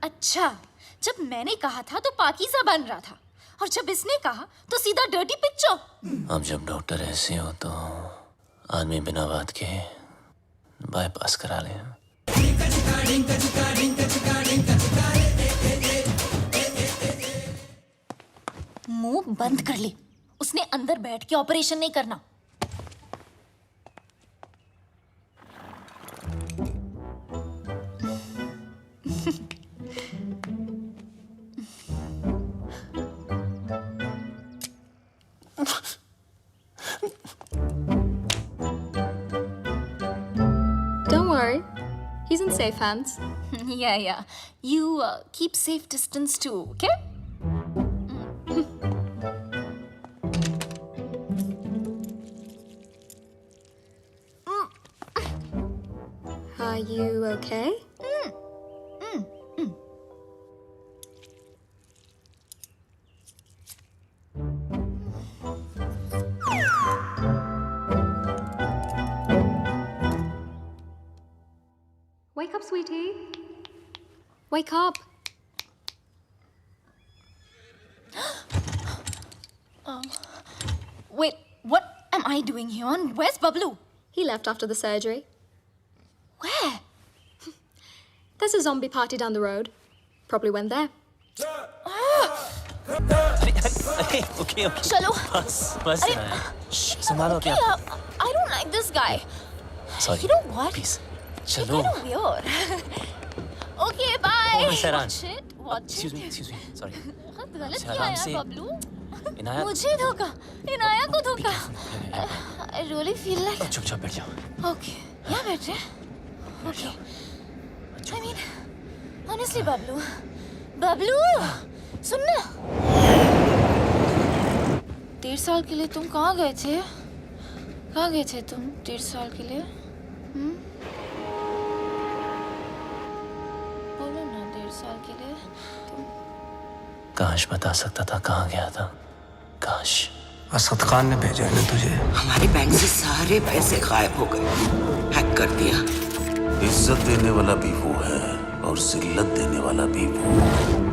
अच्छा, जब मैंने कहा था तो पाकीज़ा बन रहा था, और जब इसने कहा तो सीधा डर्टी पिक्चर। अब जब डॉक्टर ऐसे हो तो आदमी बिना बात के बाईपास करा ले। मुंह बंद कर ले, उसने अंदर बैठ के ऑपरेशन नहीं करना। safe hands. Yeah. You keep safe distance too, okay? Are you okay? Wake up, sweetie. Wake up. Wait, what am I doing here? And where's Bablu? He left after the surgery. Where? There's a zombie party down the road. Probably went there. Okay. चलो. बस अरे, संभालो okay, क्या? I don't like this guy. Sorry. You know what? Please. You're चलो. kind of weird. Okay, bye. Oh, Miss Iran. Watch it. Excuse me. Sorry. बहुत गलत आराम किया यार से- बबलू. इनाया मुझे धोखा. इनाया को धोखा. I really feel like. चुपचाप बैठ जाओ. Okay. यहाँ बैठ रहे. Okay. I mean, honestly, Bablu. Bablu, सुन ना. 1.5 साल के लिए तुम कहाँ गए थे? कहाँ गए थे तुम 1.5 साल के लिए? बोलो ना 1.5 साल के लिए तुम. काश बता सकता था कहाँ गया था. काश. असद खान ने भेजा है ना तुझे. हमारे बैंक से सारे पैसे गायब हो गए. हैक कर दिया. इज्जत देने वाला भी वो है और जिल्लत देने वाला भी वो.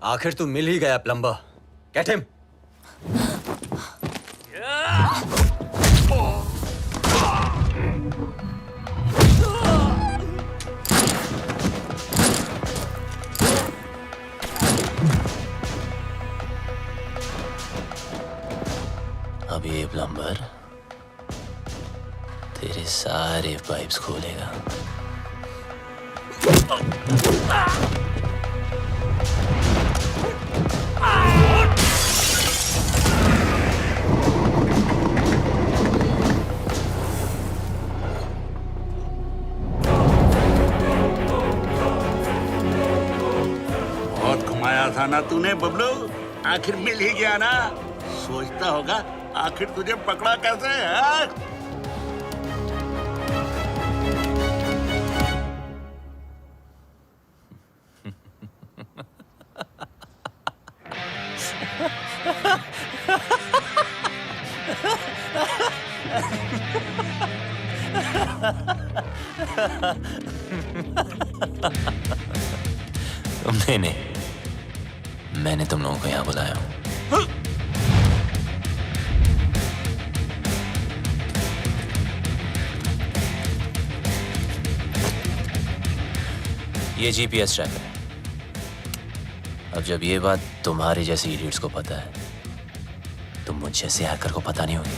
आखिर तू मिल ही गया प्लम्बर. Get him. अब ये प्लम्बर तेरे सारे पाइप्स खोलेगा. बहुत घुमाया था ना तूने बबलू. आखिर मिल ही गया ना. सोचता होगा आखिर तुझे पकड़ा कैसे है? तुमने नहीं, मैंने तुम लोगों को यहाँ बुलाया हूँ. ये जीपीएस ट्रैकर है. अब जब ये बात तुम्हारे जैसे इडियट्स को पता है तो मुझ जैसे हैकर को पता नहीं होगी.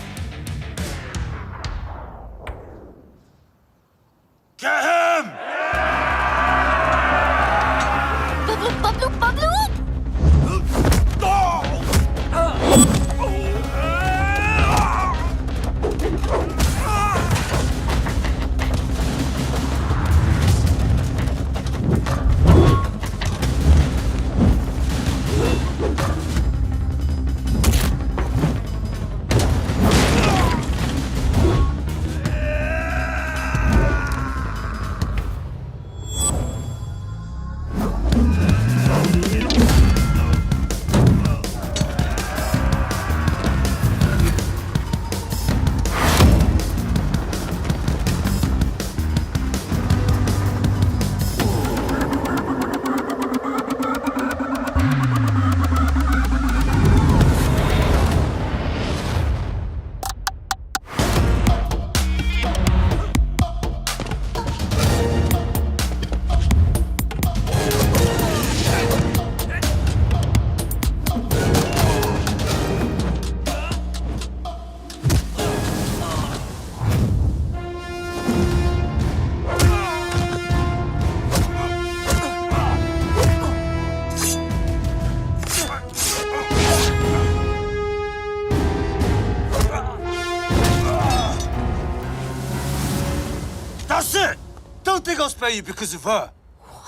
think I'll spare you because of her?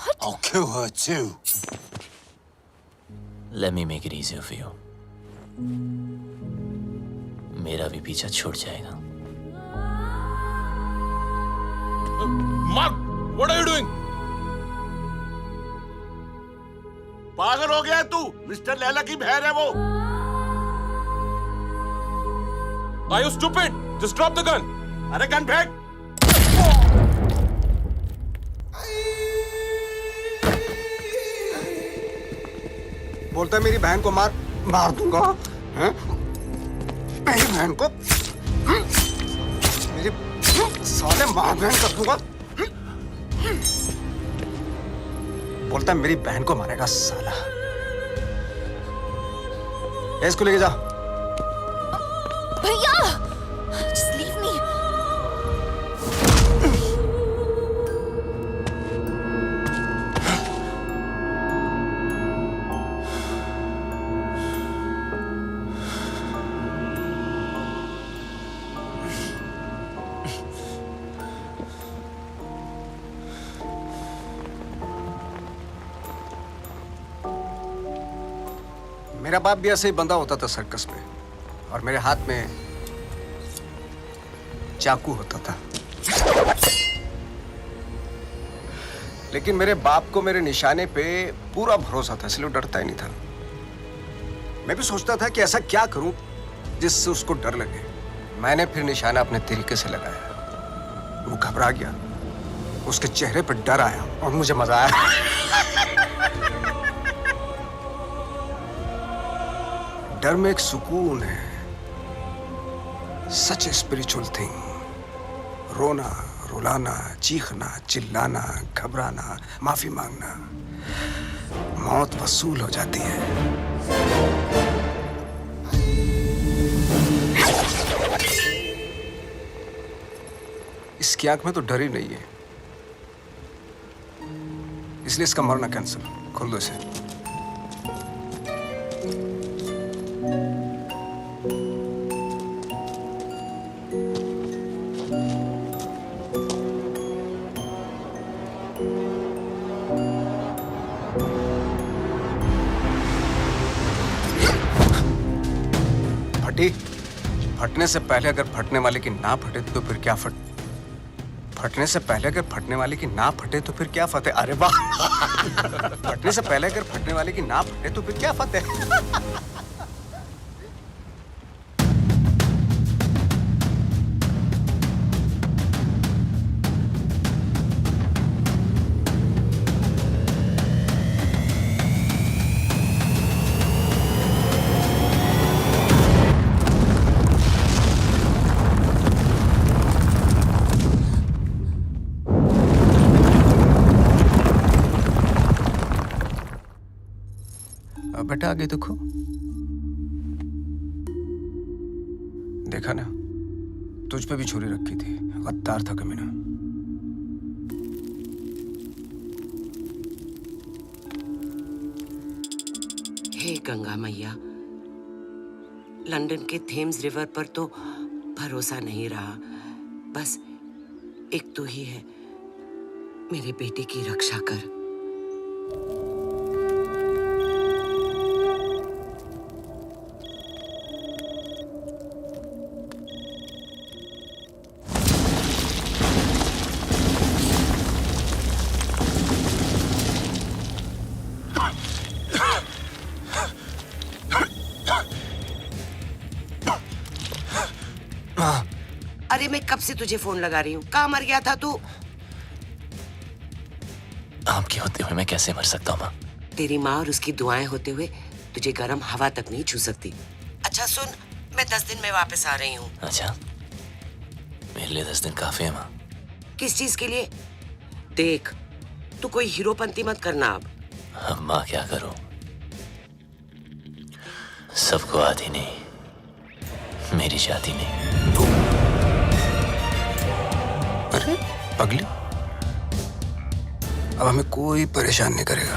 What? I'll kill her too. Let me make it easier for you. मेरा भी पीछा छूट जाएगा. Mark, what are you doing? पागल हो गया है तू? मिस्टर लैला की बहन है वो. Are you stupid? Just drop the gun. अरे गन फेंक. बोलता है मेरी बहन को मार दूंगा. हैं? मेरी बहन को मेरी साले मार बहन कर दूंगा. बोलता है मेरी बहन को मारेगा साला. इसको लेके जा. भैया, just leave me. मेरा बाप भी ऐसे ही बंधा होता था सर्कस में, और मेरे हाथ में चाकू होता था. लेकिन मेरे बाप को मेरे निशाने पे पूरा भरोसा था, इसलिए डरता ही नहीं था. मैं भी सोचता था कि ऐसा क्या करूं जिससे उसको डर लगे. मैंने फिर निशाना अपने तरीके से लगाया. वो घबरा गया, उसके चेहरे पर डर आया और मुझे मजा आया. डर में एक सुकून है. सच ए स्पिरिचुअल थिंग. रोना, रुलाना, चीखना, चिल्लाना, घबराना, माफी मांगना, मौत वसूल हो जाती है. इसकी आंख में तो डर ही नहीं है, इसलिए इसका मरना कैंसिल. खोल दो इसे. फटने से पहले अगर फटने वाले की ना फटे तो फिर क्या फटने से पहले अगर फटने वाले की ना फटे तो फिर क्या फतेह. अरे वाह. फटने से पहले अगर फटने वाले की ना फटे तो फिर क्या फतेह. बेटा आगे देखो. देखा ना, तुझ पे भी छुरी रखी थी. गद्दार था कमीना. हे गंगा मैया, लंदन के थेम्स रिवर पर तो भरोसा नहीं रहा. बस एक तू ही है. मेरे बेटे की रक्षा कर. अरे मैं कब से तुझे फोन लगा रही हूँ. कहाँ मर गया था तू? आपके होते हुए मैं कैसे मर सकता हूँ माँ? तेरी माँ और उसकी दुआएं होते हुए तुझे गर्म हवा तक नहीं छू सकती. अच्छा सुन, मैं 10 दिन में वापस आ रही हूँ. अच्छा, मेरे लिए 10 दिन काफी है माँ. किस चीज के लिए? देख, तू कोई हीरोपंती मत करना अब. माँ क्या करूं? सबको आती नहीं, मेरी जाती नहीं. अरे पगली, अब हमें कोई परेशान नहीं करेगा.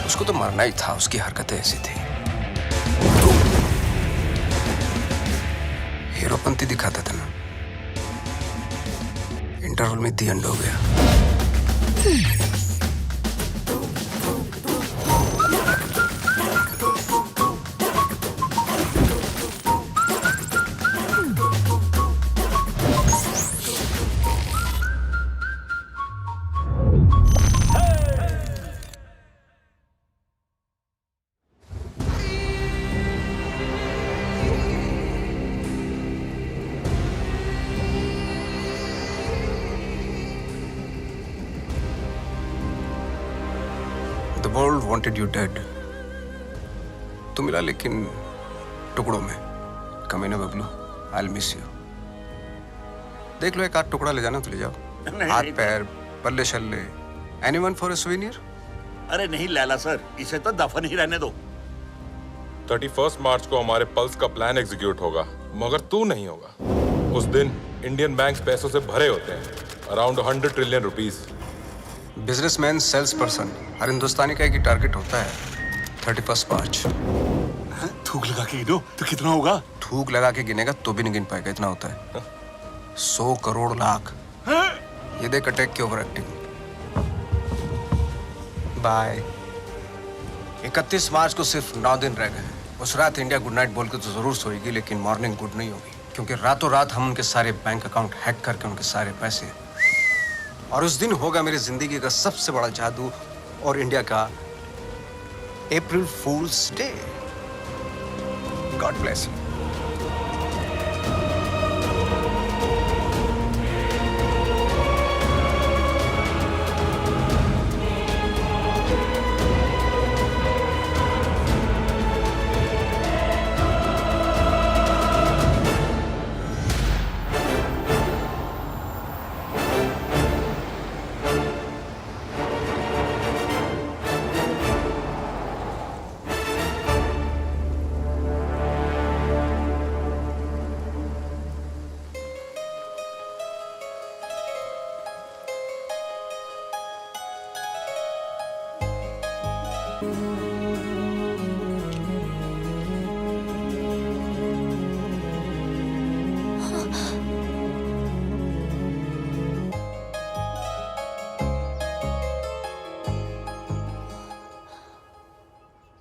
उसको तो मरना ही था, उसकी हरकतें ऐसी थी. हीरोपंती दिखाता था ना, इंटरवल में दी एंड हो गया। The world wanted you dead. तू मिला लेकिन टुकड़ों में। कमीने बबलू, I'll miss you. देख लो एक आध टुकड़ा ले जाना तो ले जाओ। हाथ पैर, बल्ले शल्ले, anyone for a souvenir? अरे नहीं लैला सर, इसे तो दफन ही रहने दो। 31 मार्च को हमारे पल्स का प्लान एग्जीक्यूट होगा, मगर तू नहीं होगा। उस दिन इंडियन बैंक पैसों से भरे होते हैं, around 100 trillion rupees. Businessman, sales person, हर हिंदुस्तानी का एक ही टारगेट होता है। 31 मार्च। थूक लगा के गिनो तो कितना होगा? थूक लगा के गिनेगा तो भी नहीं गिन पाएगा, इतना होता है। 100 करोड़ लाख। ये देख अटैक की ओवर एक्टिंग। बाय। 31 मार्च को सिर्फ 9 दिन रह गए। उस रात इंडिया गुड नाइट बोल के तो जरूर सोएगी, लेकिन मॉर्निंग गुड नहीं होगी, क्योंकि रातों रात हम उनके सारे बैंक अकाउंट हैक करके उनके सारे पैसे, और उस दिन होगा मेरी जिंदगी का सबसे बड़ा जादू और इंडिया का अप्रैल फूल्स डे। God bless you.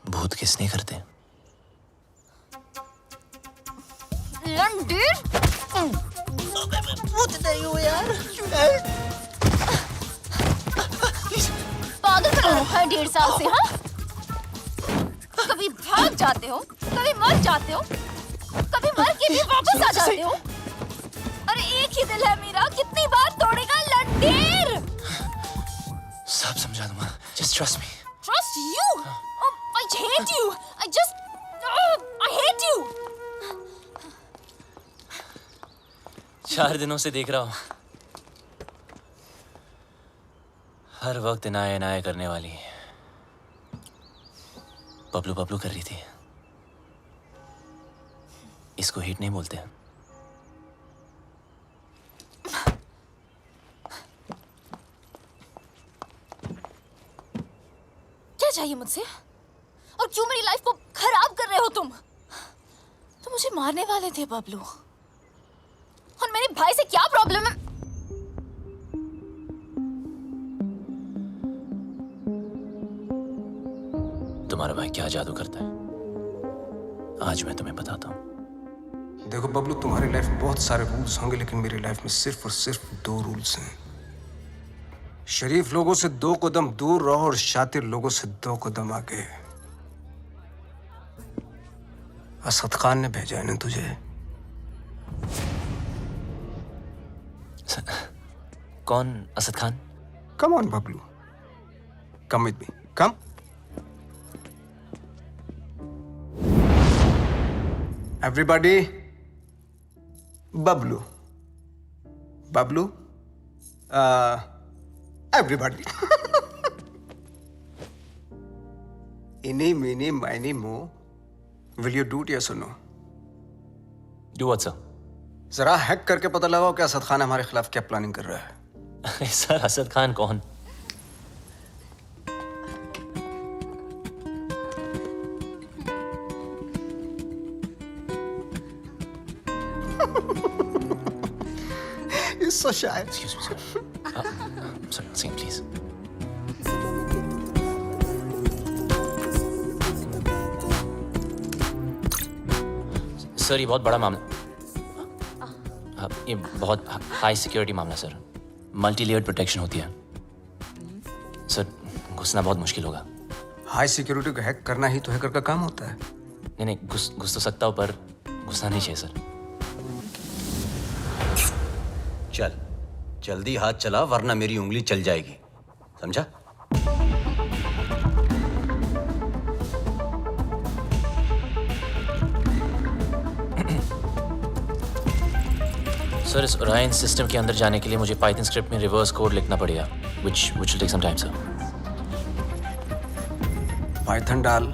भूत किसने करते? लंडन भूत नहीं हो यार। पागल कर रखा है 1.5 साल से। हाँ, कभी भाग जाते हो, कभी मर जाते हो, कभी मर के भी वापस आ जाते हो। अरे एक ही दिल है मेरा, कितनी बार तोड़ेगा लंडेर? सब समझा दूंगा, just trust me. Trust you? I hate you. I hate you. 4 दिनों से देख रहा हूं, हर वक्त इनाया इनाया करने वाली बबलू बबलू कर रही थी। इसको हिट नहीं बोलते। क्या चाहिए मुझसे? और क्यों मेरी लाइफ को खराब कर रहे हो तुम? तुम मुझे मारने वाले थे बबलू, और मेरे भाई से क्या प्रॉब्लम है? तुम्हारा भाई क्या जादू करता है, आज मैं तुम्हें बताता हूं। देखो बबलू, तुम्हारी लाइफ में बहुत सारे रूल्स होंगे, लेकिन मेरी लाइफ में सिर्फ और सिर्फ 2 रूल्स हैं। शरीफ लोगों से 2 कदम दूर रहो और शातिर लोगों से 2 कदम आगे। असद खान ने भेजा है ना तुझे? कौन Asad Khan? Come on Bablu, come with me, come. Everybody, Bablu, Bablu, everybody. इनी मीनी माइनी मो, will you do it yes और नो? Do what sir? जरा हैक करके पता लगाओ कि असद खान हमारे खिलाफ क्या प्लानिंग कर रहा है। सर, असद खान कौन? so shy. Excuse me, sir. Sorry, sing, please. Sir ये बहुत बड़ा मामला, ये बहुत हाई सिक्योरिटी मामला सर, मल्टी लेयर्ड प्रोटेक्शन होती है सर, घुसना बहुत मुश्किल होगा। हाई सिक्योरिटी को हैक करना ही तो हैकर का काम होता है। नहीं नहीं, घुस तो सकता हूँ पर घुसना नहीं चाहिए सर। चल जल्दी हाथ चला वरना मेरी उंगली चल जाएगी, समझा? सर इस ओरायन सिस्टम के अंदर जाने के लिए मुझे पाइथन स्क्रिप्ट में रिवर्स कोड लिखना पड़ेगा, which will take some time sir. Python डाल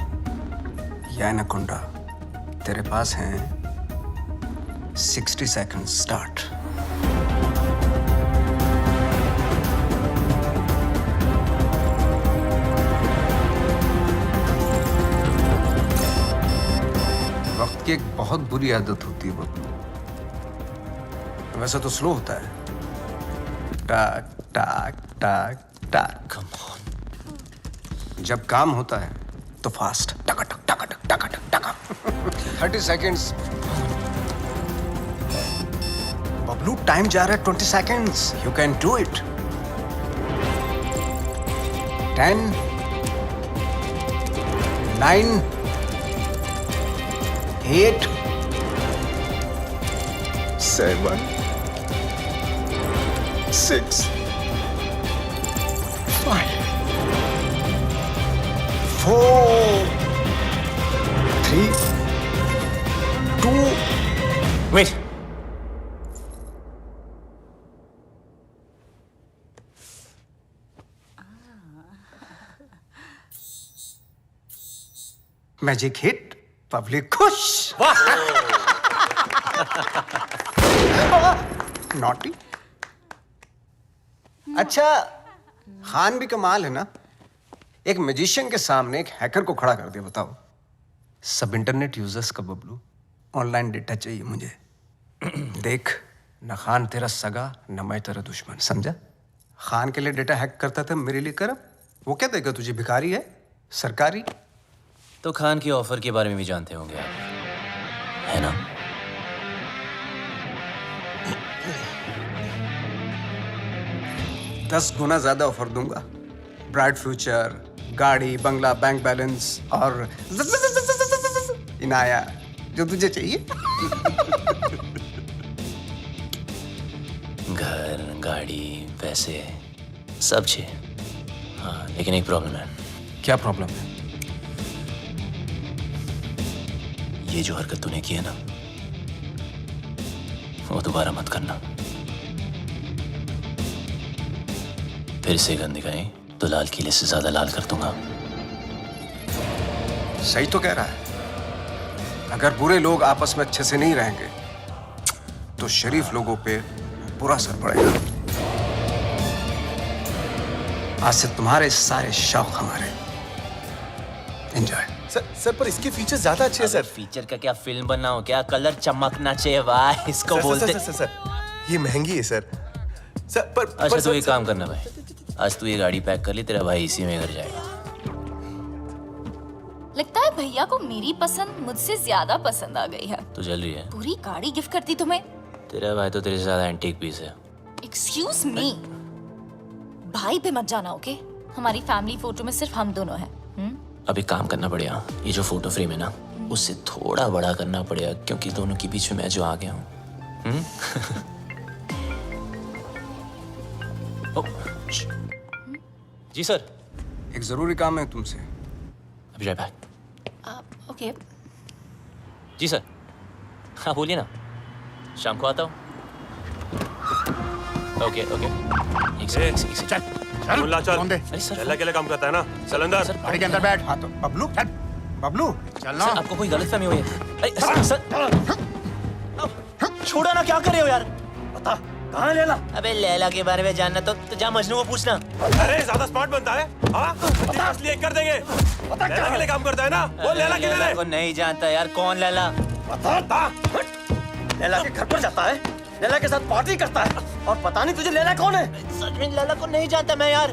या एनाकोंडा, तेरे पास हैं 60 seconds स्टार्ट। वक्त की एक बहुत बुरी आदत होती है बब्लू, वैसे तो स्लो होता है, टाक टाक टाक टाक। Come on. जब काम होता है तो फास्ट, टका टक टका टक टका टक टका। 30 seconds। बबलू टाइम जा रहा है 20 seconds। You can do it। 10 9 8 7 6 5 4 3 2 Wait. Magic hit, public खुश। नॉटी। अच्छा खान भी कमाल है ना, एक मैजिशियन के सामने एक हैकर को खड़ा कर दिया। बताओ, सब इंटरनेट यूजर्स का बबलू ऑनलाइन डेटा चाहिए मुझे। देख, न खान तेरा सगा न मैं तेरा दुश्मन, समझा? खान के लिए डेटा हैक करता था, मेरे लिए कर। वो क्या देगा तुझे, भिखारी है सरकारी? तो खान की ऑफर के बारे में भी जानते होंगे आप, है ना? दस गुना ज्यादा ऑफर दूंगा, ब्राइट फ्यूचर, गाड़ी, बंगला, बैंक बैलेंस और इनाया, जो तुझे चाहिए। घर, गाड़ी, पैसे सब चाहिए। हाँ, लेकिन एक प्रॉब्लम है। क्या प्रॉब्लम है? ये जो हरकत तूने की है ना, वो दोबारा मत करना। फिर से गंद दिखाई तो लाल किले से ज्यादा लाल कर दूंगा। सही तो कह रहा है। अगर बुरे लोग आपस में अच्छे से नहीं रहेंगे तो शरीफ लोगों पे बुरा असर पड़ेगा। आज से तुम्हारे सारे शौक हमारे। एंजॉय। सर पर इसके फीचर्स ज्यादा अच्छे हैं सर। फीचर का क्या, फिल्म बनाओ क्या, कलर चमकना चाहिए वाह, इसको बोलते। सर ये महंगी है सर। सर पर अच्छा तू एक काम करना भाई, आज तू ये गाड़ी पैक कर ली, तेरा भाई इसी में घर जाएगा। लगता है भैया को मेरी पसंद मुझसे ज्यादा पसंद आ गई है। तू चल रही है? पूरी गाड़ी गिफ्ट करती तुम्हें। तेरा भाई तो तेरे से ज्यादा एंटीक पीस है। एक्सक्यूज मी, भाई पे मत जाना ओके? हमारी फैमिली फोटो में सिर्फ हम दोनों हैं। अब एक काम करना पड़ेगा, ये जो फोटो फ्रेम है ना, उससे थोड़ा बड़ा करना पड़ेगा, क्योंकि दोनों के बीच में मैं जो आ गया हूँ। जी सर। एक जरूरी काम है तुमसे। अभी राइट बैक। ओके। जी सर। हाँ बोलिए ना, शाम को आता हूँ। Okay okay. एक सेकंड। चल मुल्ला चल। अल्लाह के लिए काम करता है ना, चल अंदर। गाड़ी के अंदर बैठ। हाँ तो बबलू चल, बबलू चलना। सर आपको कोई गलतफहमी हुई है? सर छोड़ो ना, क्या कर रहे हो यार? बता कहाँ है लैला? अबे लैला के बारे में जानना तो जा मजनू को पूछना। अरे ज्यादा स्मार्ट बनता है, हाँ? असली कर देंगे। लैला के लिए काम करता है ना, वो लैला के लिए। को नहीं जानता यार, कौन लैला? बता। लैला के घर पर जाता है, लैला के साथ पार्टी करता है और पता नहीं तुझे लैला कौन है। सच में लैला को नहीं जानता मैं यार।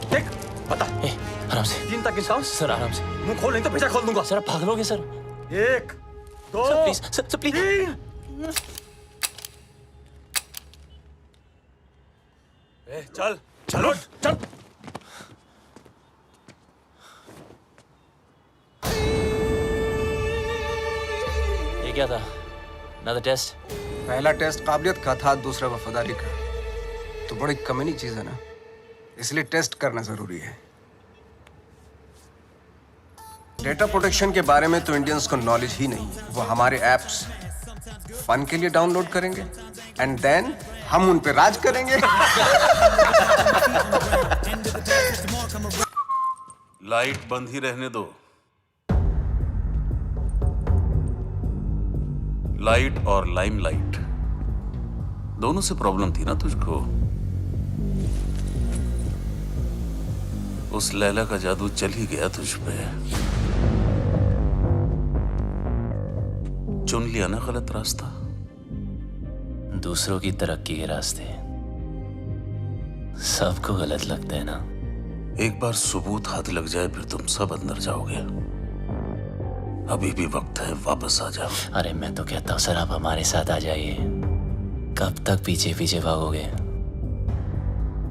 देख बता। आराम से। 3 तक गिनता हूं। सर आराम से। मुंह खोल नहीं तो पीछा खोल दूंगा। सर आप पागलोगे sir. 1 2 sir please sir please. 3। चल चलो चल। ये क्या था? Another test? पहला टेस्ट काबिलियत का था, दूसरा वफादारी का। तो बड़ी कमीनी चीज है ना, इसलिए टेस्ट करना जरूरी है। डेटा प्रोटेक्शन के बारे में तो इंडियंस को नॉलेज ही नहीं है। वो हमारे एप्स फन के लिए डाउनलोड करेंगे एंड देन हम उन पे राज करेंगे। लाइट बंद ही रहने दो। लाइट और लाइमलाइट दोनों से प्रॉब्लम थी ना तुझको। उस लैला का जादू चल ही गया तुझ पे। चुन लिया ना गलत रास्ता। दूसरों की तरक्की के रास्ते सबको गलत लगते हैं ना। एक बार सबूत हाथ लग जाए फिर तुम सब अंदर जाओगे। अभी भी वक्त है, वापस आ जाओ। अरे मैं तो कहता हूँ सर आप हमारे साथ आ जाइए। कब तक पीछे पीछे भागोगे?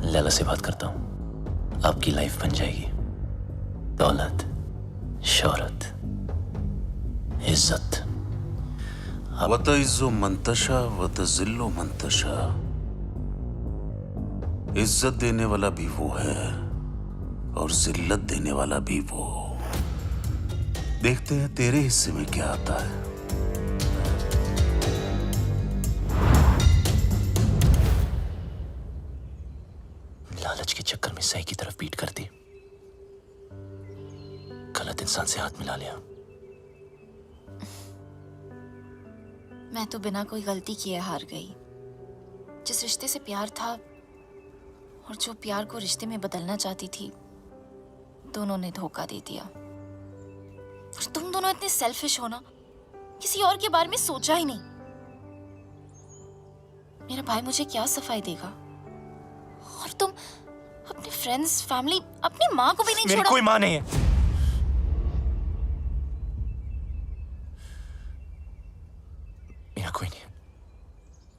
लैला से बात करता हूँ, आपकी लाइफ बन जाएगी। दौलत, शोहरत, इज्जत। वतइज़्ज़ु मंतशा वतज़िल्लु मंतशा। इज्जत देने वाला भी वो है और जिल्लत देने वाला भी वो। देखते हैं तेरे हिस्से में क्या आता है। लालच के चक्कर में सही की तरफ पीट कर दी, गलत इंसान से हाथ मिला लिया। मैं तो बिना कोई गलती किए हार गई। जिस रिश्ते से प्यार था और जो प्यार को रिश्ते में बदलना चाहती थी, दोनों ने धोखा दे दिया। और तुम दोनों इतने सेल्फिश हो ना, किसी और के बारे में सोचा ही नहीं। मेरा भाई मुझे क्या सफाई देगा? और तुम अपने फ्रेंड्स, फैमिली, अपनी माँ को भी नहीं छोड़ा। मेरी कोई माँ नहीं है। मेरा कोई नहीं,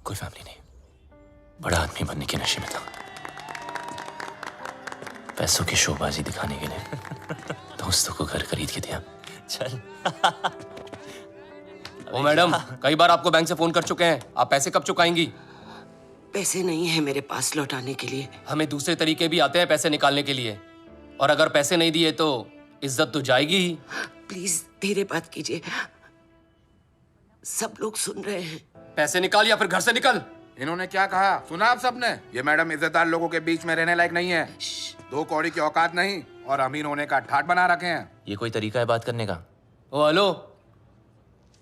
कोई फैमिली नहीं। बड़ा आदमी बनने के नशे में था, पैसों की शोबाजी दिखाने के लिए दोस्तों को घर खरीद के दिया। चल। ओ मैडम, कई बार आपको बैंक से फोन कर चुके हैं, आप पैसे कब चुकाएंगी? पैसे नहीं है मेरे पास लौटाने के लिए। हमें दूसरे तरीके भी आते हैं पैसे निकालने के लिए, और अगर पैसे नहीं दिए तो इज्जत तो जाएगी ही। प्लीज धीरे बात कीजिए, सब लोग सुन रहे हैं। पैसे निकाल या फिर घर से निकल। इन्होंने क्या कहा सुना आप सबने? ये मैडम इज्जतदार लोगों के बीच में रहने लायक नहीं है। 2 कौड़ी की औकात नहीं और अमीर होने का ठाट बना रखे हैं। ये कोई तरीका है बात करने का? ओ हेलो,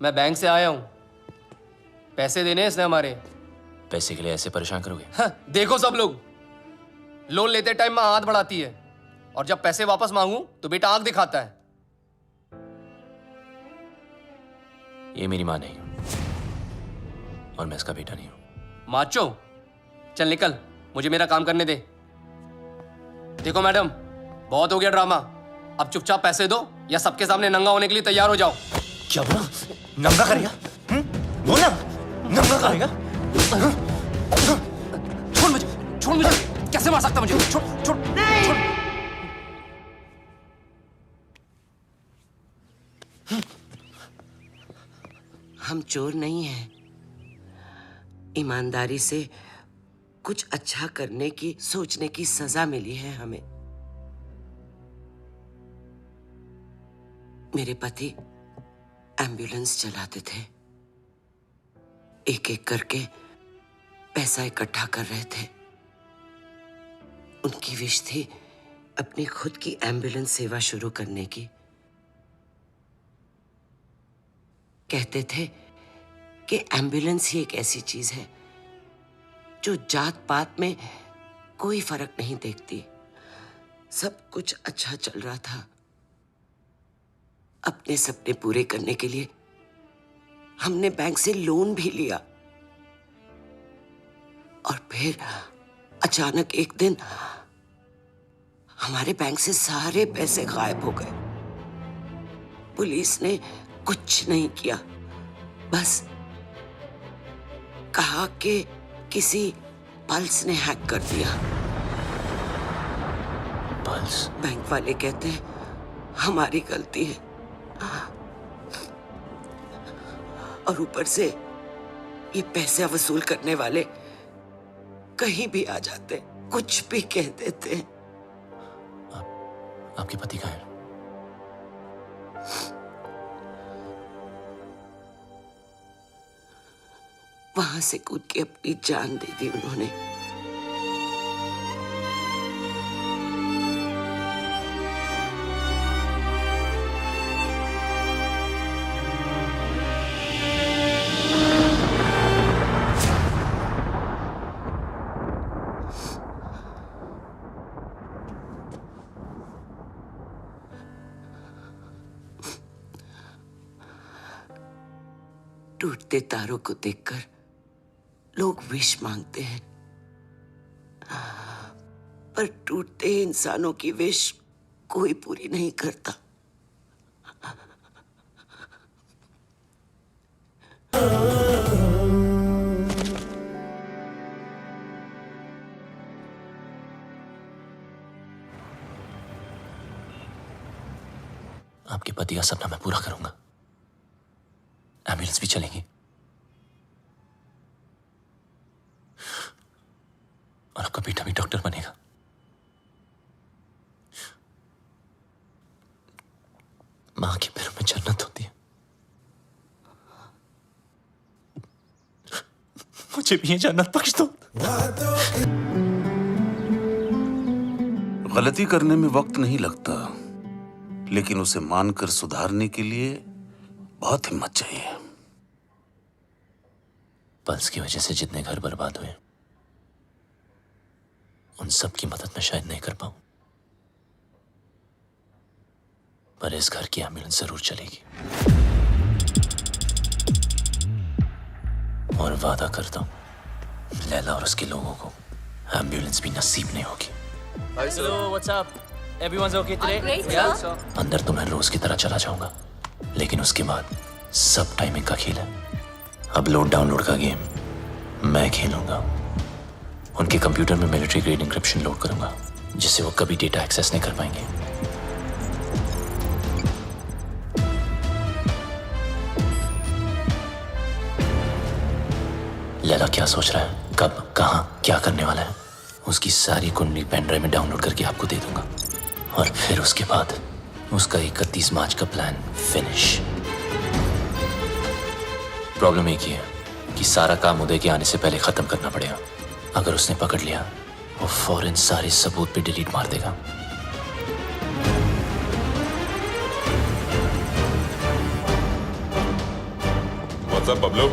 मैं बैंक से आया हूँ, पैसे देने हैं इसने हमारे। पैसे के लिए ऐसे परेशान करोगे? हाँ, देखो सब लोग लोन लेते टाइम माँ हाथ बढ़ाती है, और जब पैसे वापस मांगू तो बेटा आंख दिखाता है। ये मेरी माँ नहीं और मैं इसका बेटा नहीं हूं। माचो, चल निकल, मुझे मेरा काम करने दे। देखो मैडम, बहुत हो गया ड्रामा, अब चुपचाप पैसे दो या सबके सामने नंगा होने के लिए तैयार हो जाओ। क्या बोला? नंगा करेगा? बोला नंगा करेगा? छोड़ मुझे, छोड़ मुझे, कैसे मार सकता मुझे? छोड़ छोड़ छोड़। हम चोर नहीं हैं। ईमानदारी से कुछ अच्छा करने की सोचने की सजा मिली है हमें। मेरे पति एम्बुलेंस चलाते थे, एक एक करके पैसा इकट्ठा कर रहे थे। उनकी विश थी अपनी खुद की एम्बुलेंस सेवा शुरू करने की। कहते थे कि एम्बुलेंस ही एक ऐसी चीज है जो जात पात में कोई फर्क नहीं देखती। सब कुछ अच्छा चल रहा था। अपने सपने पूरे करने के लिए हमने बैंक से लोन भी लिया, और फिर अचानक एक दिन हमारे बैंक से सारे पैसे गायब हो गए। पुलिस ने कुछ नहीं किया, बस कहा कि किसी पल्स ने हैक कर दिया। पल्स? बैंक वाले कहते हैं हमारी गलती है, और ऊपर से ये पैसे वसूल करने वाले कहीं भी आ जाते, कुछ भी कह देते। आपके पति कहाँ हैं? वहां से कूद के अपनी जान दे दी उन्होंने। टूटते तारों को देखकर लोग विश मांगते हैं, पर टूटते इंसानों की विश कोई पूरी नहीं करता। आपके पति का सपना मैं पूरा करूंगा। एम्बुलेंस भी चलेगी और आपका बेटा भी डॉक्टर बनेगा। मां के पैरों में जन्नत होती है। मुझे भी ये जन्नत बख्श दो। गलती करने में वक्त नहीं लगता, लेकिन उसे मानकर सुधारने के लिए बहुत हिम्मत चाहिए। पल्स की वजह से जितने घर बर्बाद हुए उन सब की मदद मैं शायद नहीं कर पाऊं, पर इस घर की एम्बुलेंस जरूर चलेगी। और वादा करता हूं लैला और उसके लोगों को एम्बुलेंस भी नसीब नहीं होगी। Hello, what's up? Everyone's okay today? Great, Yeah. sir. अंदर तो मैं रोज की तरह चला जाऊंगा, लेकिन उसके बाद सब टाइमिंग का खेल है। अपलोड डाउनलोड का गेम मैं खेलूंगा। उनके कंप्यूटर में मिलिट्री ग्रेड इंक्रिप्शन लोड करूंगा, जिससे वो कभी डेटा एक्सेस नहीं कर पाएंगे। लैला क्या सोच रहा है, कब, कहां, क्या करने वाला है, उसकी सारी कुंडली पेन ड्राइव में डाउनलोड करके आपको दे दूंगा। और फिर उसके बाद उसका 31 मार्च का प्लान फिनिश। प्रॉब्लम एक ही है कि सारा काम उदय के आने से पहले खत्म करना पड़ेगा। अगर उसने पकड़ लिया, वो फौरन सारे सबूत पे डिलीट मार देगा। What's up, Pablo?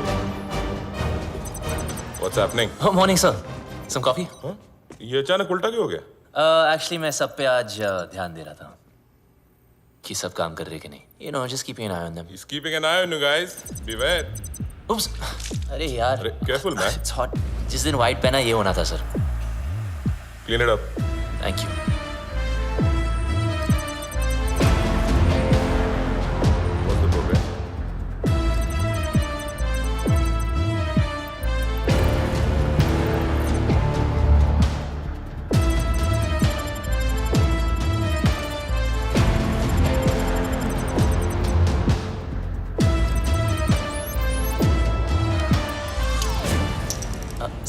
What's happening? Oh, morning, sir. Some coffee? ये अचानक उल्टा क्यों हो गया? Actually, मैं सब पे आज ध्यान दे रहा था कि सब काम कर रहे कि नहीं। You know, just keeping an eye on them. He's keeping an eye on you guys. Beware. Oops. अरे यार। Careful, man. It's hot. जिस दिन white पहना ये होना था sir. Clean it up. Thank you. What's the progress?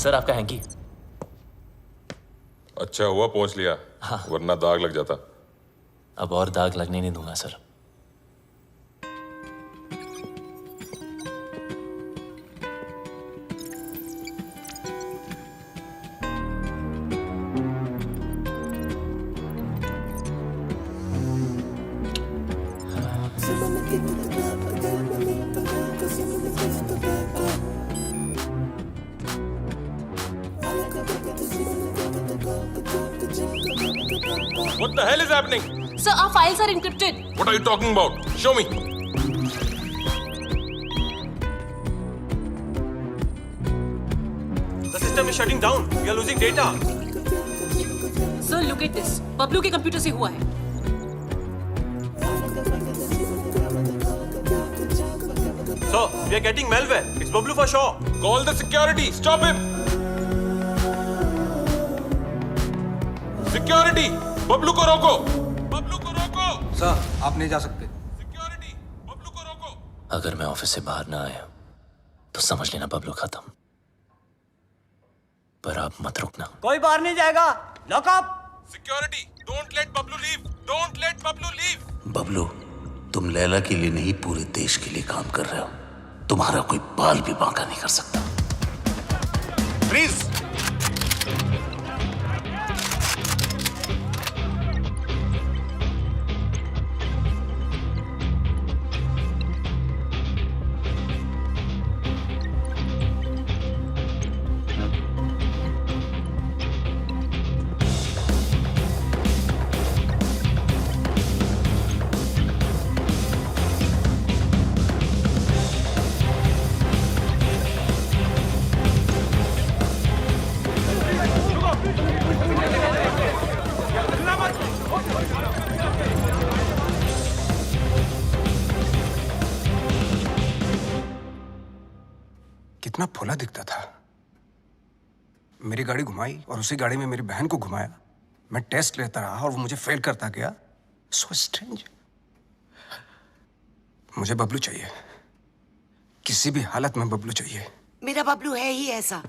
Sir आपका hanky. अच्छा हुआ पहुंच लिया, वरना दाग लग जाता। अब और दाग लगने नहीं दूंगा sir. What the hell is happening? Sir, our files are encrypted. What are you talking about? Show me. system is shutting down. We are losing data. Sir, look at this. Bablu के कंप्यूटर से हुआ है. So, we are getting malware. It's Bablu for sure. Call the security. Stop him. Security. Bablu को रोको. बबलू को रोको. Sir, आप नहीं जा सकते. अगर मैं ऑफिस से बाहर ना आया तो समझ लेना बबलू खत्म. पर आप मत रुकना. कोई बाहर नहीं जाएगा. Lock up. Security. Don't let Bablu leave. Don't let Bablu leave. Bablu, तुम लैला के लिए नहीं पूरे देश के लिए काम कर रहे हो. तुम्हारा कोई बाल भी बांका नहीं कर सकता. प्लीज. कितना फुला दिखता था. मेरी गाड़ी घुमाई और उसी गाड़ी में मेरी बहन को घुमाया. मैं टेस्ट लेता रहा और वो मुझे फेल करता गया. So strange. मुझे बबलू चाहिए. किसी भी हालत में बबलू चाहिए. मेरा बबलू है ही ऐसा.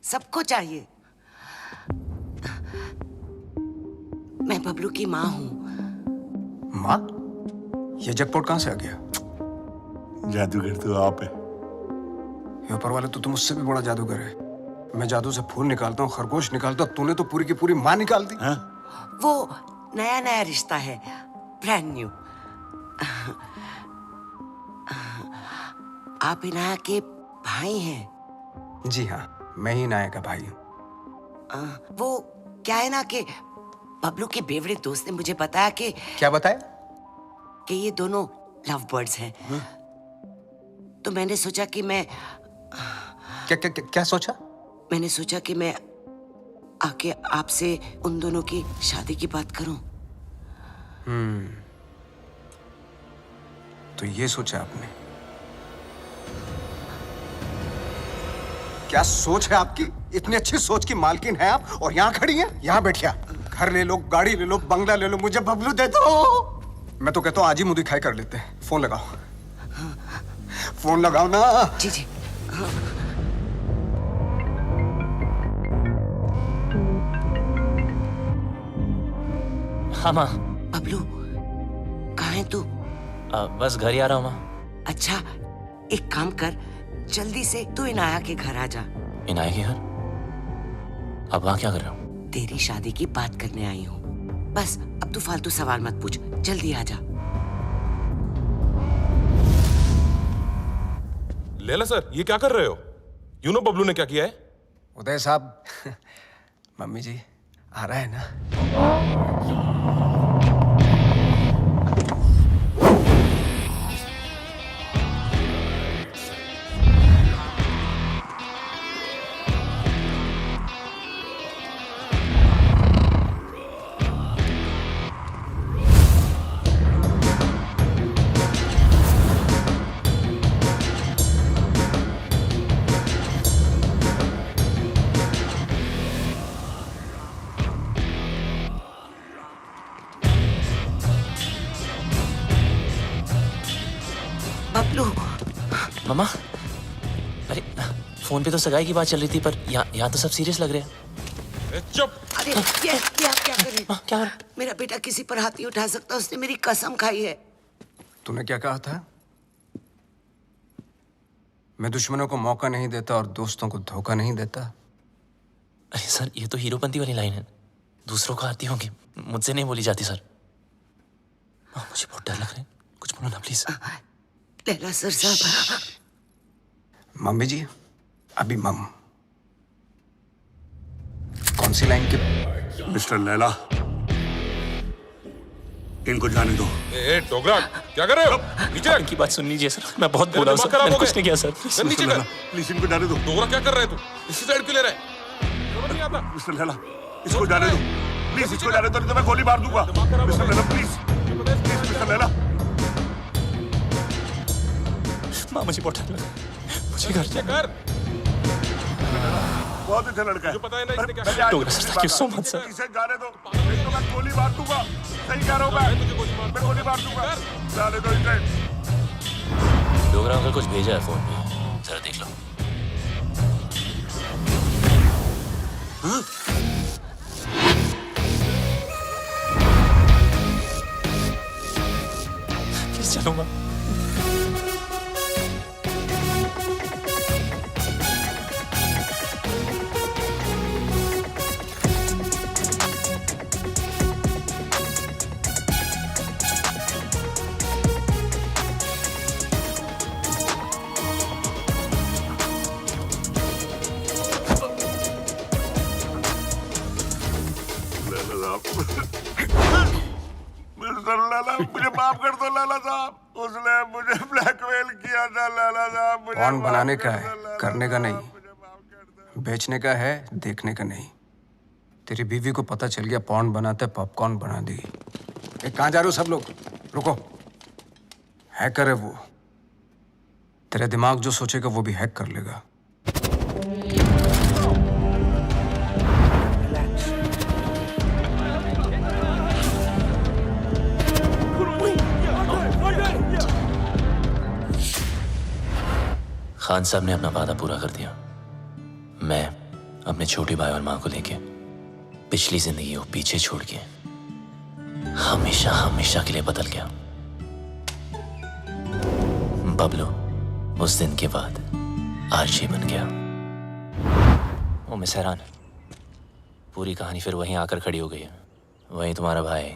सबको चाहिए. मैं बबलू की माँ हूँ. माँ? ये जैकपॉट कहाँ से आ गया? जादूगर तो आप है. ये ऊपर वाले तो तुम उससे भी बड़ा जादूगर है. मैं जादू से फूल निकालता हूँ, खरगोश निकालता हूँ. तूने तो पूरी की पूरी माँ निकाल दी. वो नया नया रिश्ता है. Brand new. आप इनाया के भाई हैं? जी हाँ, मैं ही इनाया का भाई हूँ. वो क्या है ना कि बबलू के बेवड़े दोस्त ने मुझे बताया कि. क्या बताया? कि ये दोनों लव बर्ड्स हैं. तो मैंने सोचा कि मैं. क्या सोचा? मैंने सोचा कि मैं आके आपसे उन दोनों की शादी की बात करूं. तो ये सोचा आपने? क्या सोच है आपकी? इतनी अच्छी सोच की मालकिन है आप और यहाँ खड़ी हैं? यहाँ बैठिया. घर ले लो, गाड़ी ले लो, बंगला ले लो, मुझे बबलू दे दो. मैं तो कहता हूँ आज ही मुंह दिखाई कर लेते हैं. फोन लगाओ. फोन लगाओ ना. जी जी. हाँ माँ. बबलू कहाँ है तू? बस घर ही आ रहा हूँ माँ. अच्छा, एक काम कर, जल्दी से तू इनाया के घर आ जा. इनाया के घर? अब वहाँ क्या कर रहा हूँ? तेरी शादी की बात करने आई हूँ. बस अब तू फालतू सवाल मत पूछ. जल्दी आ जा. लैला सर, ये क्या कर रहे हो? यू नो बबलू ने क्या किया है? उदय साहब, मम्मी जी आ रहा है ना? बबलू. मम्मा, अरे फोन पे तो सगाई की बात चल रही थी, पर यहाँ तो सब सीरियस लग रहे हैं. चुप. अरे ये आप क्या कर रहे हैं? क्या हो रहा? मेरा बेटा किसी पर हाथ नहीं उठा सकता. उसने मेरी कसम खाई है. तूने क्या कहा था? मैं दुश्मनों को मौका नहीं देता और दोस्तों को धोखा नहीं देता. अरे सर, ये तो हीरोपंती वाली लाइन है. दूसरों को आती होंगी, मुझसे नहीं बोली जाती सर. मुझे बहुत डर लग रहा है. कुछ बोलो ना प्लीज. लैला सर साहब. मम्मी जी, अभी मम. कौन सी लाइन के? मिस्टर लैला, इनको जाने दो. ए डोगरा, क्या कर रहे हो? नीचे इनकी बात सुन लीजिए सर. मैं बहुत बोला हूं सर. मैंने कुछ नहीं किया सर. नीचे कर. प्लीज इनको जाने दो. डोगरा क्या कर रहे है तू? इसी साइड क्यों ले रहा है? नहीं आता। मिस्टर लैला, इसको जाने दो प्लीज, इसको जाने दो, नहीं तो मैं गोली मार दूंगा। Mister Laila please, please mister Laila. माँ मुझे बहुत डर लगा, मुझे घर कर। बहुत अच्छा लड़का है। मुझे पता है ना इसने क्या Don't sir, thank you so much, sir. इसे जाने दो, नहीं तो मैं गोली मार दूंगा। सही कह रहा हूँ मैं गोली मार दूंगा। जाने दो इसे। डोगरा अंकल कुछ भेजा है फोन पे, जरा देख लो। प्लीज चलो माँ। मिस्टर लैला, मुझे माफ कर दो लैला साहब, उसने मुझे ब्लैकमेल किया था लैला साहब। मुझे पॉन माफ बनाने कर का दो, है, लैला करने का साहब, नहीं। मुझे माफ कर दो। बेचने का है, देखने का नहीं। तेरी बीवी को पता चल गया पॉन बनाते पॉपकॉर्न बना दी। कहाँ जा रहे हो सब लोग? रुको। हैकर है वो, तेरा दिमाग जो सोचेगा वो भी हैक कर लेगा। खान साहब ने अपना वादा पूरा कर दिया। मैं अपने छोटे भाई और माँ को लेके पिछली जिंदगी को पीछे छोड़ के हमेशा हमेशा के लिए बदल गया। बबलू उस दिन के बाद आरजे बन गया। ओ मिस हैरान, पूरी कहानी फिर वहीं आकर खड़ी हो गई है। वहीं तुम्हारा भाई,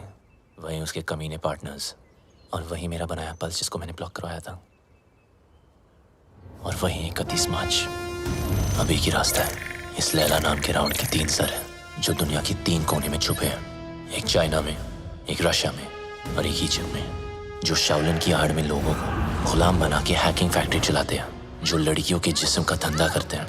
वहीं उसके कमीने पार्टनर्स, और वहीं मेरा बनाया पल्स जिसको मैंने ब्लॉक करवाया था, और वहीं 31 मार्च। अभी की रास्ता है। इस लैला नाम के राउंड के 3 सर हैं जो दुनिया की 3 कोने में छुपे हैं। एक चाइना में, एक रशिया में और एक इजिप्ट में, जो शाओलिन की आड़ में लोगों को गुलाम बना के हैकिंग फैक्ट्री चलाते हैं, जो लड़कियों के जिस्म का धंधा करते हैं,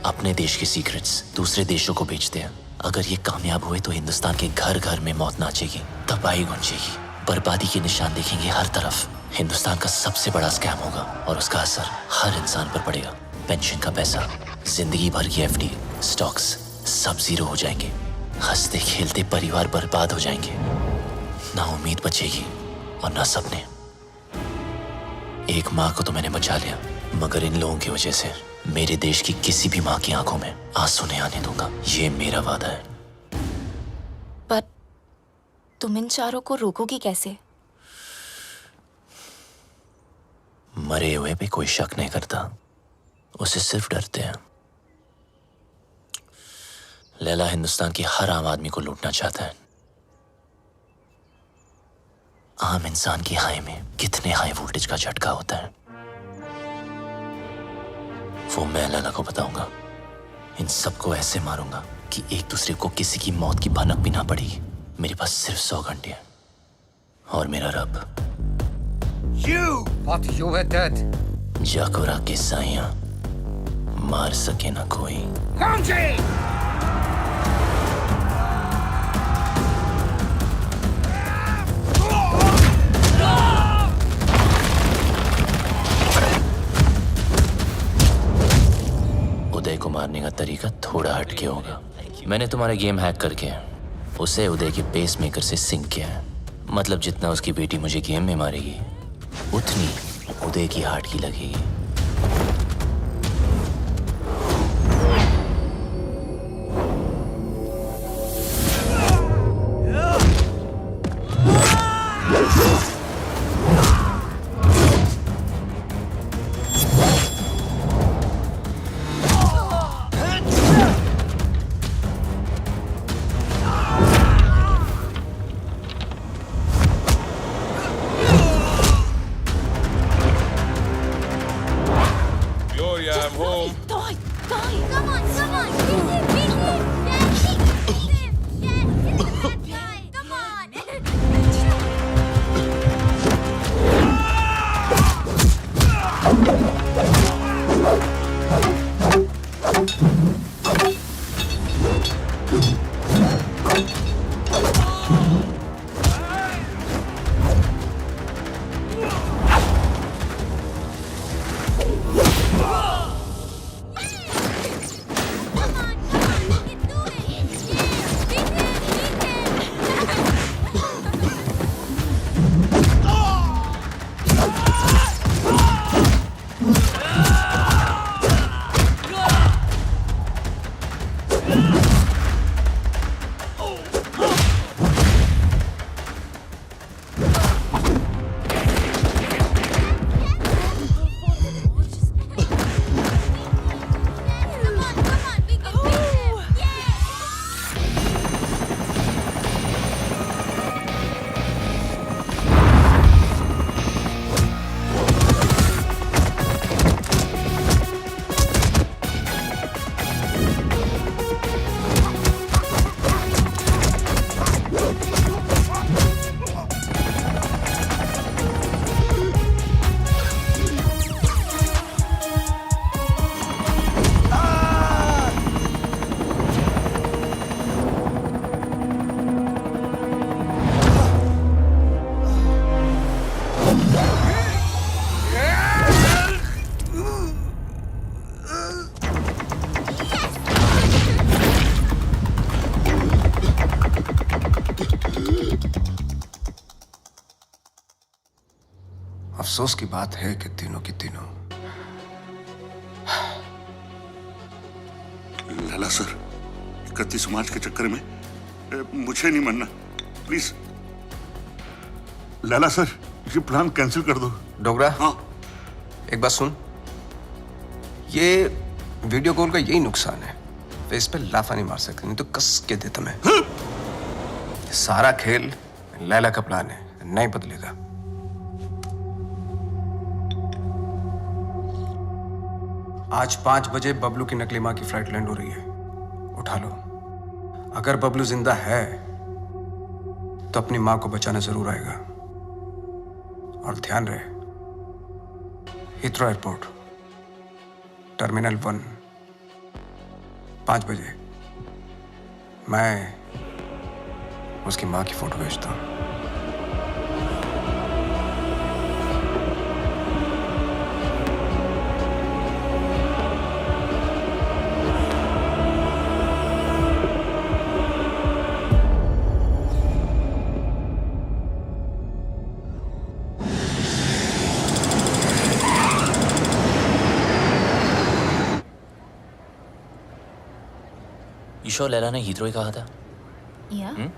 अपने देश के सीक्रेट्स दूसरे देशों को बेचते हैं। अगर ये कामयाब हुए तो हिंदुस्तान के घर घर में मौत नाचेगी, तबाही गूंजेगी, बर्बादी के निशान दिखेंगे हर तरफ। हिंदुस्तान का सबसे बड़ा स्कैम होगा और उसका असर हर इंसान पर पड़ेगा। पेंशन का पैसा, जिंदगी भर की एफडी, स्टॉक्स सब जीरो हो जाएंगे। हंसते खेलते परिवार बर्बाद हो जाएंगे। ना उम्मीद बचेगी और ना सपने। एक माँ को तो मैंने बचा लिया, मगर इन लोगों की वजह से मेरे देश की किसी भी माँ की आंखों में आंसू नहीं आने दूंगा। ये मेरा वादा है। पर तुम इन चारों को रोकोगी कैसे? मरे हुए पे कोई शक नहीं करता, उसे सिर्फ डरते हैं। लैला हिंदुस्तान की हर आम आदमी को लूटना चाहता है। आम इंसान की हाई में कितने हाई वोल्टेज का झटका होता है वो मैं लैला को बताऊंगा। इन सबको ऐसे मारूंगा कि एक दूसरे को किसी की मौत की भनक भी ना पड़ेगी। मेरे पास सिर्फ 100 घंटे हैं और मेरा रब जाकुरा के साइयां मार सके ना कोई। उदय को मारने का तरीका थोड़ा हटके होगा। मैंने तुम्हारे गेम हैक करके उसे उदय के पेस मेकर से सिंक किया है। मतलब जितना उसकी बेटी मुझे गेम में मारेगी उतनी उदय की हार्ट की लगेगी। अफसोस की बात है कि तीनों की तीनों। लैला सर, 31 मार्च के चक्कर में मुझे नहीं मरना, प्लीज। लैला सर, ये प्लान कैंसिल कर दो। डोगरा, हाँ, एक बात सुन, ये वीडियो कॉल का यही नुकसान है, फेस पे लाफा नहीं मार सकते, नहीं तो कस के देता मैं। सारा खेल लैला का प्लान है, नहीं बदलेगा। आज 5 बजे बबलू की नकली मां की फ्लाइट लैंड हो रही है, उठा लो। अगर बबलू जिंदा है तो अपनी मां को बचाना जरूर आएगा। और ध्यान रहे, हिथ्रो एयरपोर्ट, टर्मिनल 1, 5 बजे मैं उसकी मां की फोटो भेजता हूं। ईशो लैला ने हीथ्रो ही कहा था। Yeah.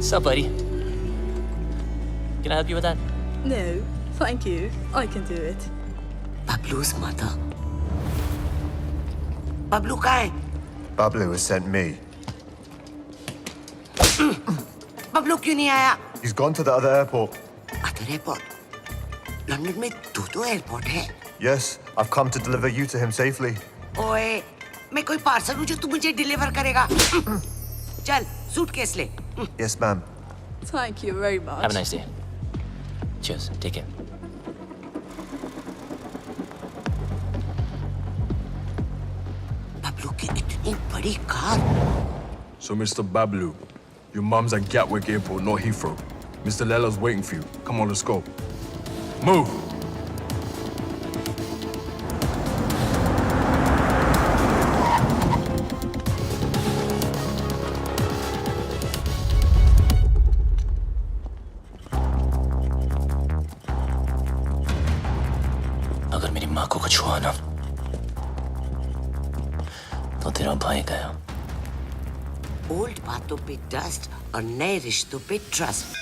Sup, buddy? Can I help you with that? No, thank you. I can do it. Bablu's mother. Bablu कहाँ है? Bablu has sent me. Bablu क्यों नहीं आया? He's gone to the other airport. Other airport? London में 2 airport है। Yes, I've come to deliver you to him safely. ओए, मैं कोई पार्सल हूँ जो तू मुझे डिलीवर करेगा। चल, सूटकेस ले। Yes, ma'am. Thank you very much. Have a nice day. Cheers. Take care. Bablu की इतनी बड़ी car. So, Mr. Bablu, your mum's at Gatwick Airport, not Heathrow. Mr. Lella's waiting for you. Come on, let's go. Move! अगर मेरी माँ को कुछ हुआ ना तो तेरा भाई गया। ओल्ड बातों पे डस्ट और नए रिश्तों पे ट्रस्ट।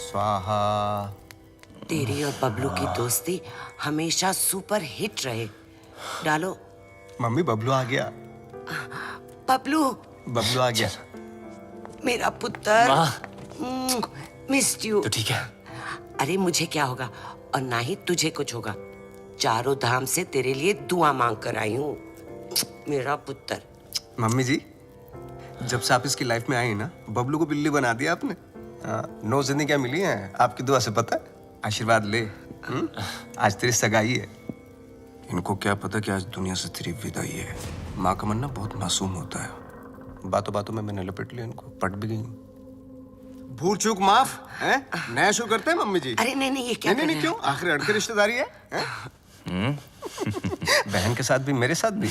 स्वाहा। तेरी और बबलू की दोस्ती हमेशा सुपर हिट रहे। डालो। मम्मी, बबलू आ गया। बबलू। बबलू आ गया। मेरा पुत्र। Missed you. तो ठीक है। अरे मुझे क्या होगा और ना ही तुझे कुछ होगा। चारों धाम से तेरे लिए दुआ मांग कर आई हूँ, मेरा पुत्र। मम्मी जी, जब से आप इसकी लाइफ में आई ना, बबलू को बिल्ली बना दिया आपने। 9 जिंदगियां मिली हैं आपकी दुआ से, पता है? आशीर्वाद ले। आज तेरी सगाई है। इनको क्या पता कि आज दुनिया से तेरी विदाई है। माँ का मन ना बहुत मासूम होता है। बातों बातों में मैंने लपेट लिया इनको, पट भी गई। भूल चूक माफ है? नया शो करते हैं मम्मी जी। अरे नहीं, ये क्या? नहीं, क्यों? आखिर अड़के रिश्तेदारी है? बहन के साथ भी, मेरे साथ भी।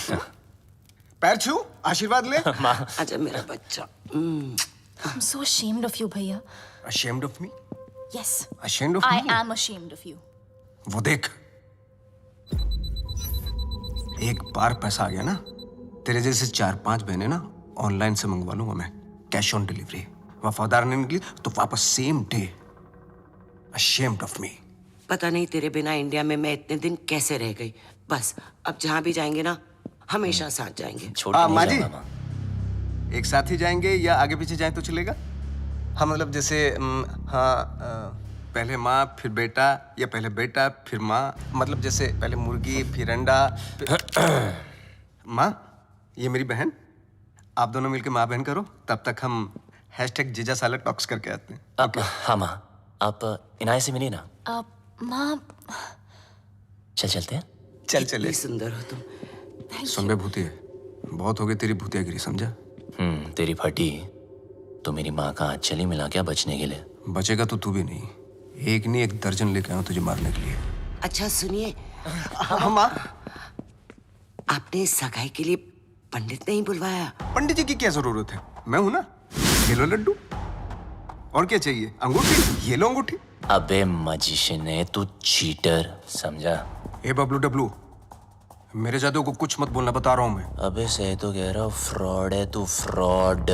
पैर छू, आशीर्वाद ले। आजा मेरा बच्चा। I'm so ashamed of you, भैया। Ashamed of me? Yes. Ashamed of I me? am ashamed of you. वो देख, एक बार पैसा आ गया ना, तेरे जैसे 4-5 बहनें ना ऑनलाइन से मंगवा लूंगा मैं, कैश ऑन डिलीवरी। वफादार नहीं निकली तो वापस same day. Ashamed of me. पता नहीं तेरे बिना इंडिया में मैं इतने दिन कैसे रह गई। बस अब जहाँ भी जाएंगे ना, हमेशा साथ जाएंगे। माँ जी, एक साथ ही जाएंगे या आगे पीछे जाए तो चलेगा? हाँ, मतलब जैसे पहले माँ फिर बेटा, या पहले बेटा फिर माँ, मतलब जैसे पहले मुर्गी फिर अंडा। माँ, ये मेरी बहन, आप दोनों मिलकर माँ बहन करो, तब तक हम #जीजा साला टॉक्स करके आते हैं। हाँ माँ, आप इनाय से मिलिए ना। माँ, चलते हैं। चल चले। सुंदर हो तुम। सुन बे भूतिया, बहुत हो गई तेरी भूतियागिरी, समझा? तेरी फटी तो मेरी माँ का हाथ चली मिला क्या बचने के लिए? बचेगा तो तू भी नहीं, एक नहीं 1 दर्जन लेके आऊं तुझे मारने के लिए। अच्छा सुनिए, माँ, आपने सगाई के लिए पंडित नहीं बुलवाया? पंडित जी की क्या जरूरत है, मैं हूं ना। ये लो लड्डू, और क्या चाहिए? अंगूठी, ये लो अंगूठी। अबे मजिशियन है तू, चीटर, समझा? ए बबलू डब्लू, मेरे जादू को कुछ मत बोलना, बता रहा हूं मैं। अबे सही तो कह रहा हूँ, फ्रॉड है तू, फ्रॉड।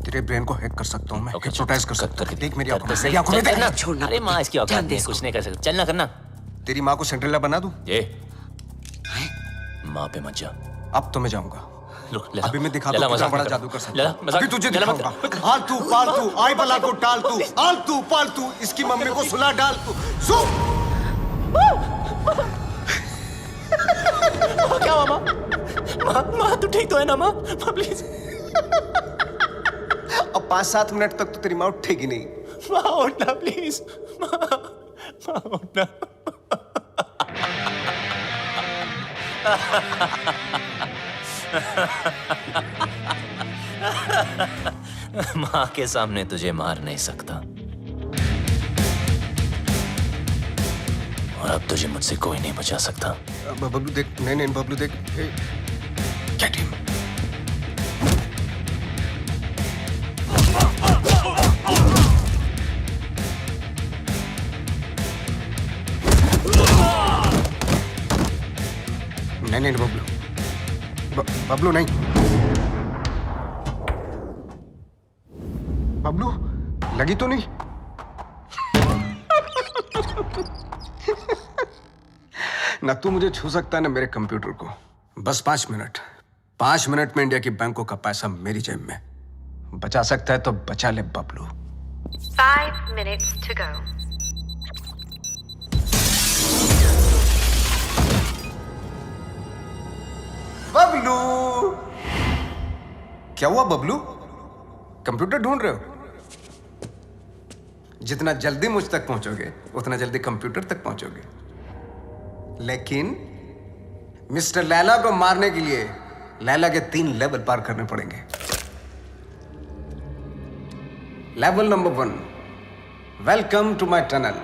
तेरे ब्रेन को हैक कर सकता हूँ मैं, हिप्नोटाइज कर सकता हूँ। देख मेरी आंखों में, सही, मेरी आंखों में चल देख। ना, छोड़ना। अरे माँ इसकी औकात नहीं, कुछ नहीं कर सकता, चलना करना। तेरी माँ को सेंट्रेला बना दूं? ये माँ पे मत जा। अब तो मैं जाऊंगा। अभी मैं दिखा दूं लला, कितना मजाक बड़ा मत जादू कर। कर सकता लला, हूं। मजाक- अभी तुझे लला, मत दिखाऊंगा। आलतू पालतू, आई बला को टाल तू, आलतू पालतू, इसकी मम्मी को सुला डाल तू। क्या हुआ माँ? माँ तू ठीक तो है ना माँ? प्लीज। अब 5-7 मिनट तक तो तेरी माँ उठेगी नहीं। माँ उठना प्लीज, माँ उठना। माँ के सामने तुझे मार नहीं सकता, और अब तुझे मुझसे कोई नहीं बचा सकता। बबलू देख, नहीं बबलू देख, गेट हिम। नहीं बबलू, बबलू नहीं। बबलू लगी तो नहीं? ना तू मुझे छू सकता है ना मेरे कंप्यूटर को। बस 5 मिनट, 5 मिनट में इंडिया की बैंकों का पैसा मेरी जेब में। बचा सकता है तो बचा ले Bablu. 5 minutes to go. Bablu, क्या हुआ बबलू? कंप्यूटर ढूंढ रहे हो? जितना जल्दी मुझ तक पहुंचोगे उतना जल्दी कंप्यूटर तक पहुंचोगे। लेकिन मिस्टर लैला को मारने के लिए लैला के 3 लेवल पार करने पड़ेंगे। Level number 1, welcome to my tunnel.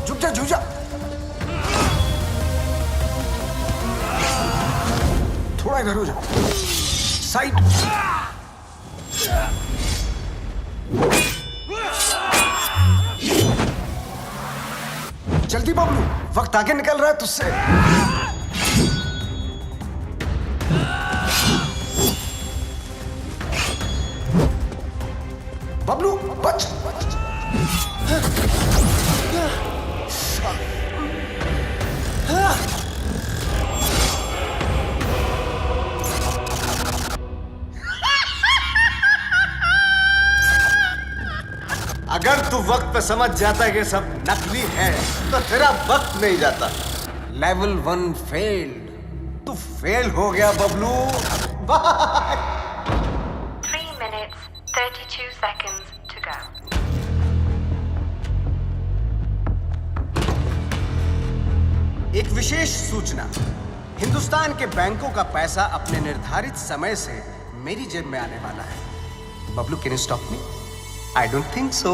झुक जा, थोड़ा इधर हो जा, साइड। जल्दी बबलू, वक्त आगे निकल रहा है तुझसे। बबलू बच। अगर तू वक्त पे समझ जाता है कि सब नकली है तो तेरा वक्त नहीं जाता। लेवल 1 फेल्ड, तू फेल हो गया Bablu. Bye. 3 minutes, 32 seconds to go. एक विशेष सूचना, हिंदुस्तान के बैंकों का पैसा अपने निर्धारित समय से मेरी जेब में आने वाला है। Bablu, can you stop me? I don't think so.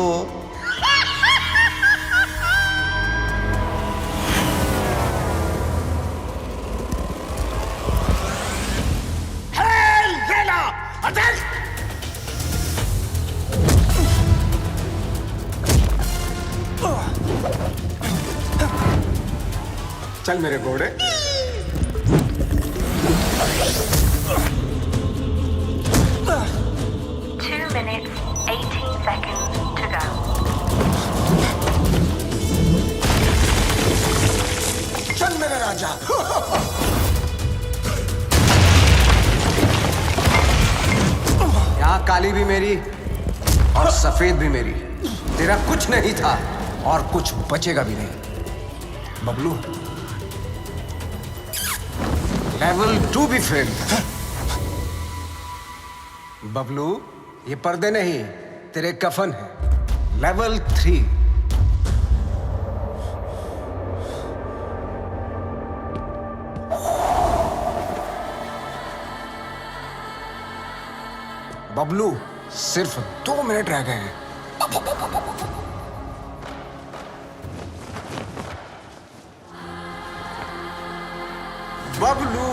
Hey, Lena! Attack! चल मेरे घोड़े। चल मेरे राजा। यहाँ काली भी मेरी और सफेद भी मेरी। तेरा कुछ नहीं था और कुछ बचेगा भी नहीं। बबलू, लेवल 2 भी फेल। बबलू, ये पर्दे नहीं, तेरे कफन है। लेवल 3। बबलू, सिर्फ 2 मिनट रह गए हैं। बबलू,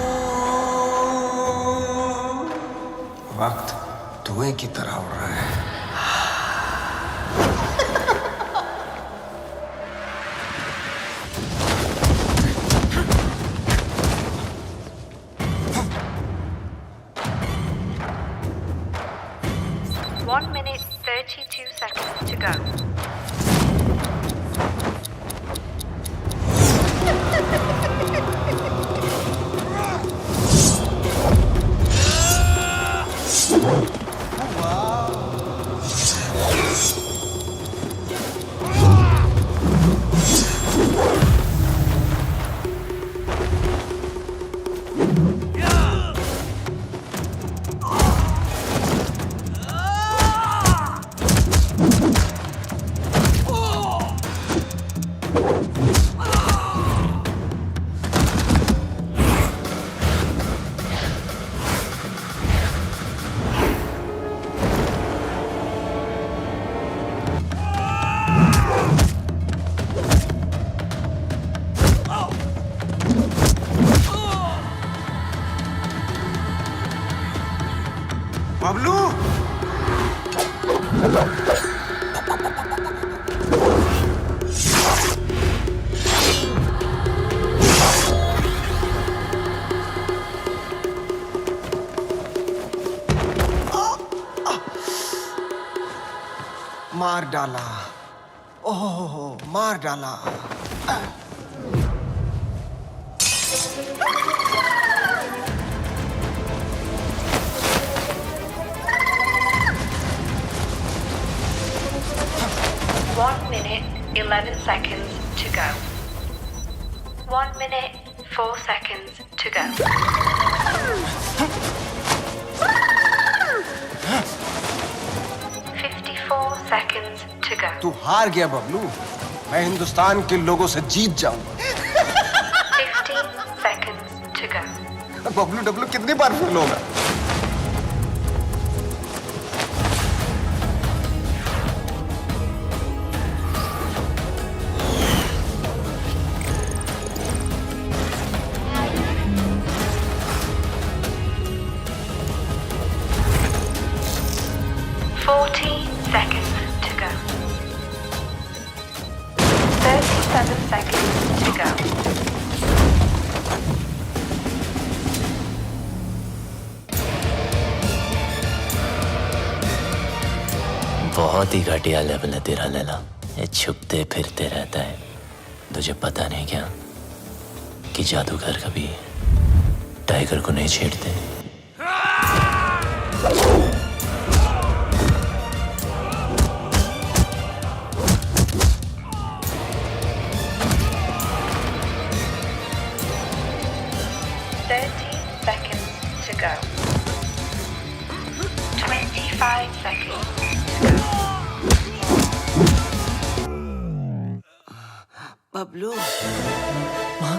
वक्त धुएं की तरह उड़ रहा है। One minute, 32 seconds to go. Bablu, मार डाला। ओह, मार डाला। One minute, 11 seconds to go. 1 minute, 4 seconds to go. 54 seconds to go. तू हार गया बबलू। मैं हिंदुस्तान के लोगों से जीत जाऊंगा। 15 seconds to go. Bablu Dablu कितनी बार फेल होगा? Seconds to go. 37 seconds to go. बहुत ही घटिया लेवल है तेरा लैला। ये छुपते फिरते रहता है। तुझे पता नहीं क्या कि जादूगर कभी टाइगर को नहीं छेड़ते। Go. 25 seconds to go. Bablu, माँ,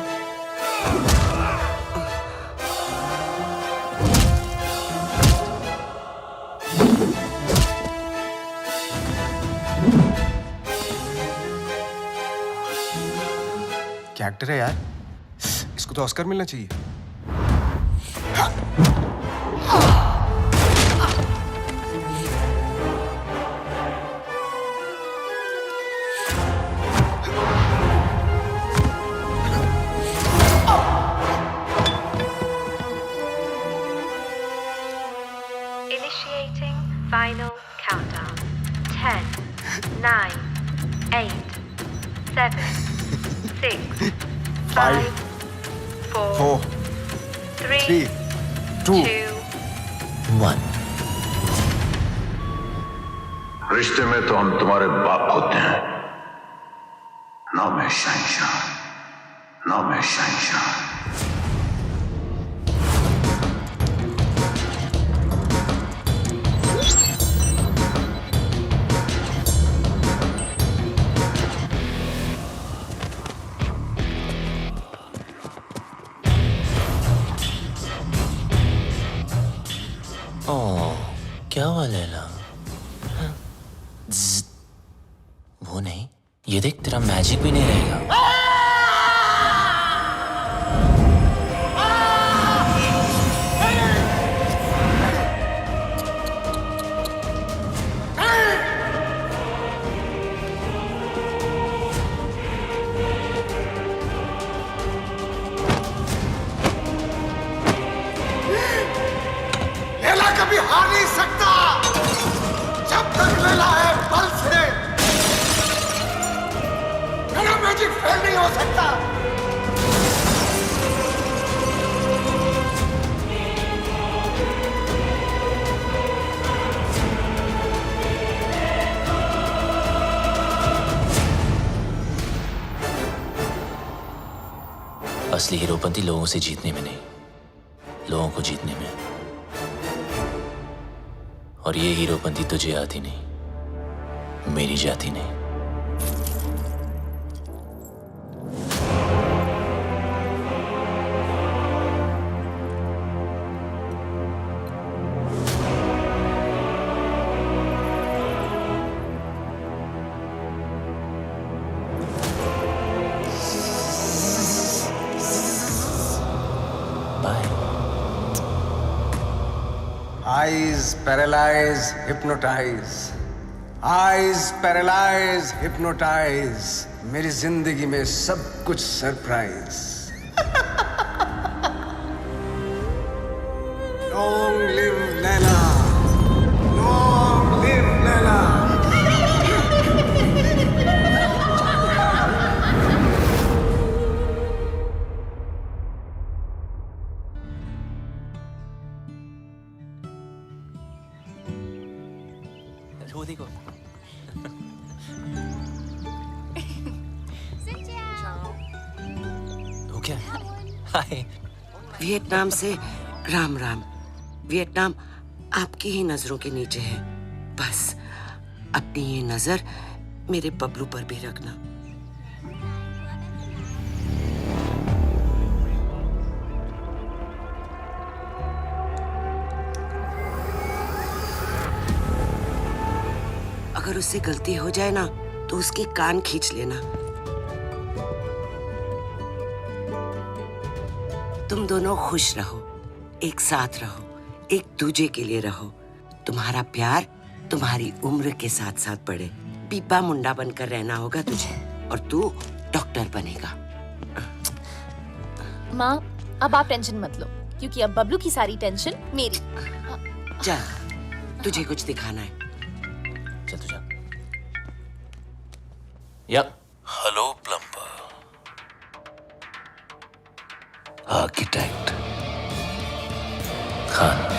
क्या एक्टर है यार, इसको तो ऑस्कर मिलना चाहिए। Initiating final countdown. 10, 9, 8, 7, 6, 5, 4, 3, 2, 1। रिश्ते में तो हम तुम्हारे बाप होते हैं, ना मैं शहंशाह, ना मैं शहंशाह। क्या हुआ लैला? वो नहीं, ये देख तेरा मैजिक भी नहीं रहेगा। लैला कभी हार नहीं सकता जब तक लैला है बल से मेरा मैजिक फेल नहीं हो सकता। असली हीरोपंती लोगों से जीतने में नहीं, लोगों को जीतने में। और ये हीरोपंती तुझे आती नहीं, मेरी जाती नहीं। Eyes paralyze, hypnotize. Eyes paralyze, hypnotize. मेरी जिंदगी में सब कुछ surprise. Long live Laila, long live Laila. वो देखो। हो क्या? हाय। वियतनाम से राम राम। वियतनाम आपकी ही नजरों के नीचे है। बस अपनी ये नजर मेरे बबलू पर भी रखना। अगर उससे गलती हो जाए ना तो उसके कान खींच लेना। तुम दोनों खुश रहो, एक साथ रहो, एक दूजे के लिए रहो। तुम्हारा प्यार तुम्हारी उम्र के साथ साथ बढ़े। पीपा मुंडा बनकर रहना होगा तुझे और तू डॉक्टर बनेगा। माँ, अब आप टेंशन मत लो क्योंकि अब बबलू की सारी टेंशन मेरी। चल, तुझे कुछ दिखाना है। चल तू जा। Yup. Hello plumber, architect Khan.